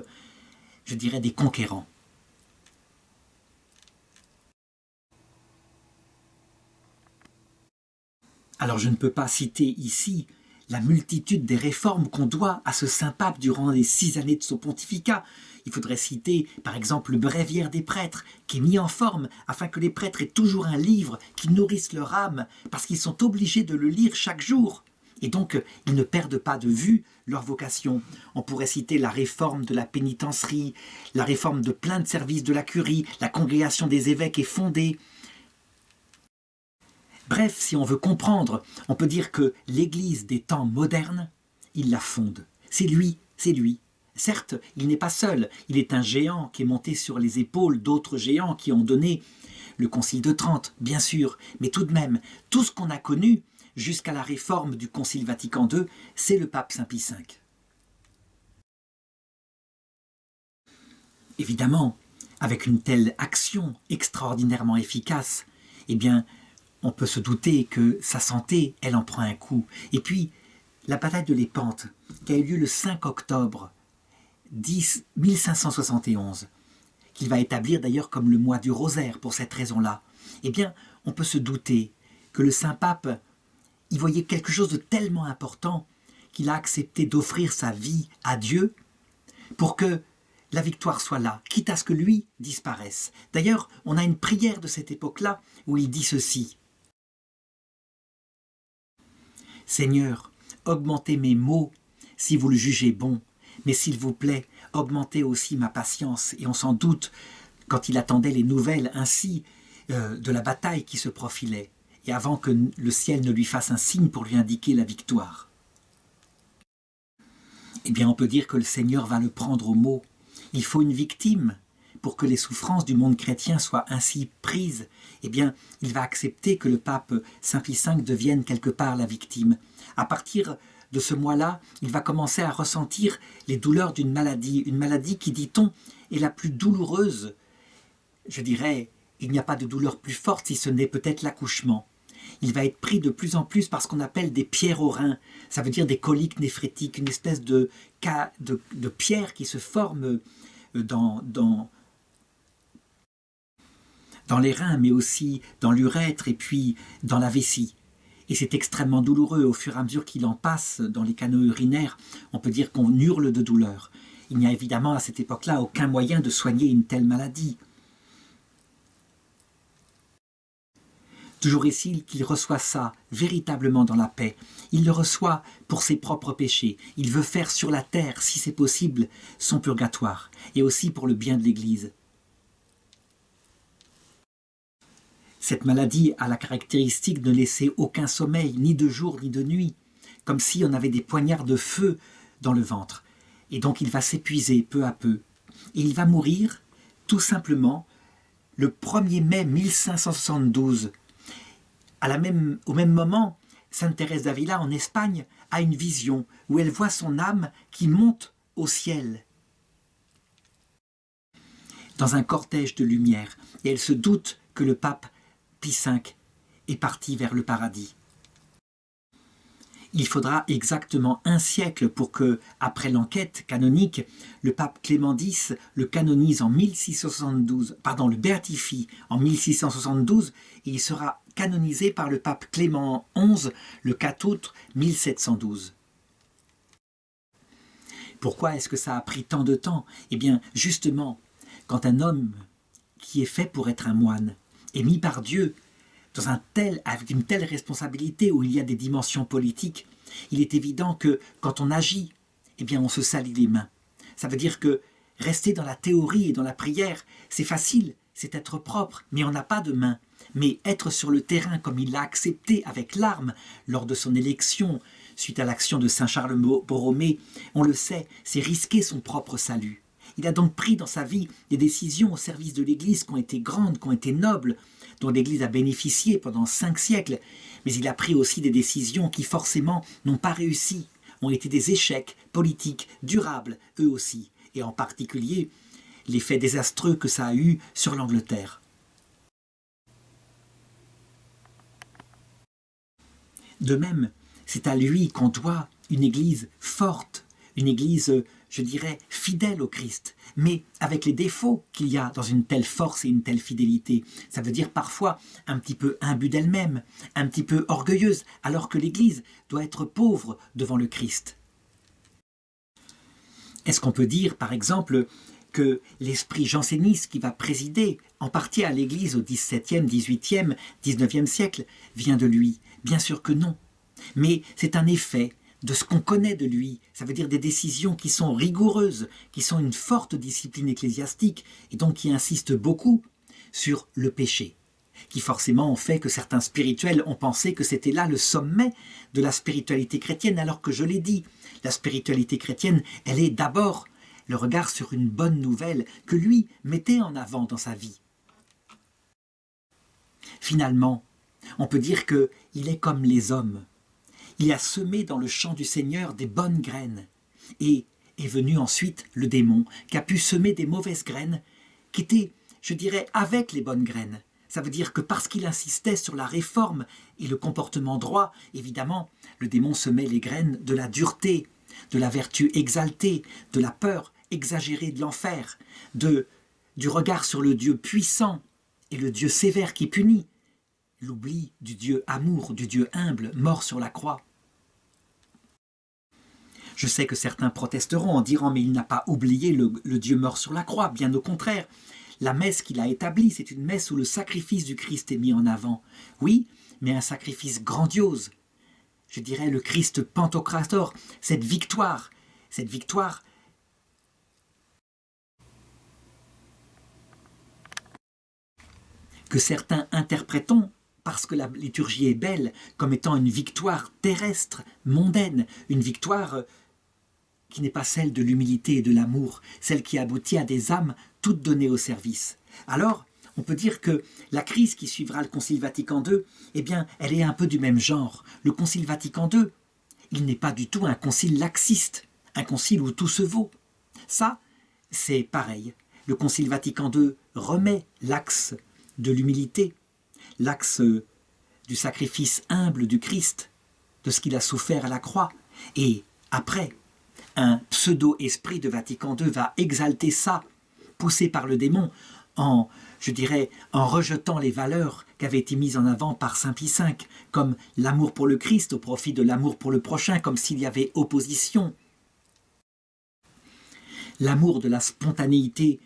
je dirais, des conquérants. Alors je ne peux pas citer ici la multitude des réformes qu'on doit à ce saint pape durant les 6 années de son pontificat. Il faudrait citer par exemple le bréviaire des prêtres qui est mis en forme afin que les prêtres aient toujours un livre qui nourrisse leur âme parce qu'ils sont obligés de le lire chaque jour. Et donc, ils ne perdent pas de vue leur vocation. On pourrait citer la réforme de la pénitencerie, la réforme de plein de services de la curie, la congrégation des évêques est fondée. Bref, si on veut comprendre, on peut dire que l'Église des temps modernes, il la fonde. C'est lui, c'est lui. Certes, il n'est pas seul, il est un géant qui est monté sur les épaules d'autres géants qui ont donné le Concile de Trente, bien sûr, mais tout de même, tout ce qu'on a connu jusqu'à la réforme du Concile Vatican II, c'est le pape Saint Pie V. Évidemment, avec une telle action extraordinairement efficace, eh bien, on peut se douter que sa santé, elle en prend un coup. Et puis, la bataille de Lépante, qui a eu lieu le 5 octobre 1571, qu'il va établir d'ailleurs comme le mois du rosaire pour cette raison-là, eh bien, on peut se douter que le Saint-Pape, il voyait quelque chose de tellement important qu'il a accepté d'offrir sa vie à Dieu pour que la victoire soit là, quitte à ce que lui disparaisse. D'ailleurs, on a une prière de cette époque-là où il dit ceci. « Seigneur, augmentez mes maux si vous le jugez bon, mais s'il vous plaît, augmentez aussi ma patience. » Et on s'en doute, quand il attendait les nouvelles ainsi de la bataille qui se profilait, et avant que le ciel ne lui fasse un signe pour lui indiquer la victoire. Eh bien, on peut dire que le Seigneur va le prendre au mot. Il faut une victime pour que les souffrances du monde chrétien soient ainsi prises. Eh bien, il va accepter que le pape Saint Pie V devienne quelque part la victime. À partir de ce mois-là, il va commencer à ressentir les douleurs d'une maladie. Une maladie qui, dit-on, est la plus douloureuse. Je dirais, il n'y a pas de douleur plus forte si ce n'est peut-être l'accouchement. Il va être pris de plus en plus par ce qu'on appelle des pierres aux reins. Ça veut dire des coliques néphrétiques, une espèce de pierre qui se forme dans les reins, mais aussi dans l'urètre et puis dans la vessie. Et c'est extrêmement douloureux. Au fur et à mesure qu'il en passe dans les canaux urinaires, on peut dire qu'on hurle de douleur. Il n'y a évidemment à cette époque-là aucun moyen de soigner une telle maladie. Toujours est-il qu'il reçoit ça véritablement dans la paix. Il le reçoit pour ses propres péchés. Il veut faire sur la terre, si c'est possible, son purgatoire, et aussi pour le bien de l'Église. Cette maladie a la caractéristique de ne laisser aucun sommeil, ni de jour ni de nuit, comme si on avait des poignards de feu dans le ventre. Et donc il va s'épuiser peu à peu. Et il va mourir, tout simplement, le 1er mai 1572. Au même moment, Sainte Thérèse d'Avila, en Espagne, a une vision où elle voit son âme qui monte au ciel dans un cortège de lumière. Et elle se doute que le pape Pie V est parti vers le paradis. Il faudra exactement un siècle pour que, après l'enquête canonique, le pape Clément X le canonise en 1672, le béatifie en 1672, et il sera canonisé par le pape Clément XI le 4 août 1712. Pourquoi est-ce que ça a pris tant de temps? Eh bien, justement, quand un homme qui est fait pour être un moine est mis par Dieu avec une telle responsabilité où il y a des dimensions politiques, il est évident que quand on agit, eh bien on se salit les mains. Ça veut dire que rester dans la théorie et dans la prière, c'est facile, c'est être propre, mais on n'a pas de main. Mais être sur le terrain comme il l'a accepté avec larmes lors de son élection, suite à l'action de Saint Charles Borromée, on le sait, c'est risquer son propre salut. Il a donc pris dans sa vie des décisions au service de l'Église qui ont été grandes, qui ont été nobles, dont l'Église a bénéficié pendant 5 siècles, mais il a pris aussi des décisions qui forcément n'ont pas réussi, ont été des échecs politiques durables, eux aussi, et en particulier l'effet désastreux que ça a eu sur l'Angleterre. De même, c'est à lui qu'on doit une Église forte, une Église, je dirais, fidèle au Christ, mais avec les défauts qu'il y a dans une telle force et une telle fidélité. Ça veut dire parfois un petit peu imbue d'elle-même, un petit peu orgueilleuse, alors que l'Église doit être pauvre devant le Christ. Est-ce qu'on peut dire, par exemple, que l'esprit janséniste qui va présider en partie à l'Église au XVIIe, XVIIIe, XIXe siècle vient de lui? Bien sûr que non. Mais c'est un effet de ce qu'on connaît de lui. Ça veut dire des décisions qui sont rigoureuses, qui sont une forte discipline ecclésiastique et donc qui insistent beaucoup sur le péché, qui forcément ont fait que certains spirituels ont pensé que c'était là le sommet de la spiritualité chrétienne, alors que je l'ai dit, la spiritualité chrétienne, elle est d'abord le regard sur une bonne nouvelle que lui mettait en avant dans sa vie. Finalement, on peut dire qu'il est comme les hommes. Il a semé dans le champ du Seigneur des bonnes graines. Et est venu ensuite le démon qui a pu semer des mauvaises graines qui étaient, je dirais, avec les bonnes graines. Ça veut dire que parce qu'il insistait sur la réforme et le comportement droit, évidemment, le démon semait les graines de la dureté, de la vertu exaltée, de la peur exagérée de l'enfer, du regard sur le Dieu puissant et le Dieu sévère qui punit, l'oubli du Dieu amour, du Dieu humble, mort sur la croix. Je sais que certains protesteront en dirant « mais il n'a pas oublié le Dieu mort sur la croix », bien au contraire. La messe qu'il a établie, c'est une messe où le sacrifice du Christ est mis en avant. Oui, mais un sacrifice grandiose. Je dirais le Christ Pantocrator, cette victoire que certains interprétons, parce que la liturgie est belle, comme étant une victoire terrestre, mondaine, une victoire qui n'est pas celle de l'humilité et de l'amour, celle qui aboutit à des âmes toutes données au service. Alors, on peut dire que la crise qui suivra le Concile Vatican II, eh bien, elle est un peu du même genre. Le Concile Vatican II, il n'est pas du tout un concile laxiste, un concile où tout se vaut. Ça, c'est pareil. Le Concile Vatican II remet l'axe de l'humilité, l'axe du sacrifice humble du Christ, de ce qu'il a souffert à la croix. Et après, un pseudo-esprit de Vatican II va exalter ça, poussé par le démon, en rejetant les valeurs qui avaient été mises en avant par Saint Pie V, comme l'amour pour le Christ au profit de l'amour pour le prochain, comme s'il y avait opposition. L'amour de la spontanéité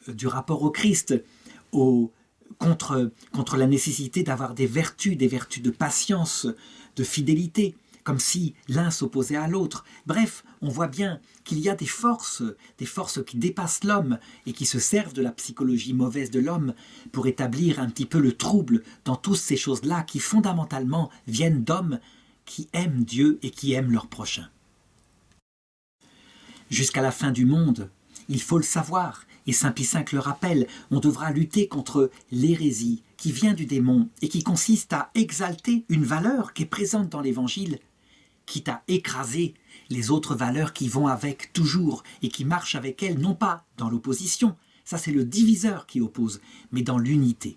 du rapport au Christ, au contre la nécessité d'avoir des vertus de patience, de fidélité, comme si l'un s'opposait à l'autre. Bref, on voit bien qu'il y a des forces qui dépassent l'homme et qui se servent de la psychologie mauvaise de l'homme pour établir un petit peu le trouble dans toutes ces choses-là qui fondamentalement viennent d'hommes qui aiment Dieu et qui aiment leur prochain. Jusqu'à la fin du monde, il faut le savoir, et Saint Pie V le rappelle, on devra lutter contre l'hérésie qui vient du démon et qui consiste à exalter une valeur qui est présente dans l'Évangile, quitte à écraser les autres valeurs qui vont avec toujours et qui marchent avec elles, non pas dans l'opposition, ça c'est le diviseur qui oppose, mais dans l'unité.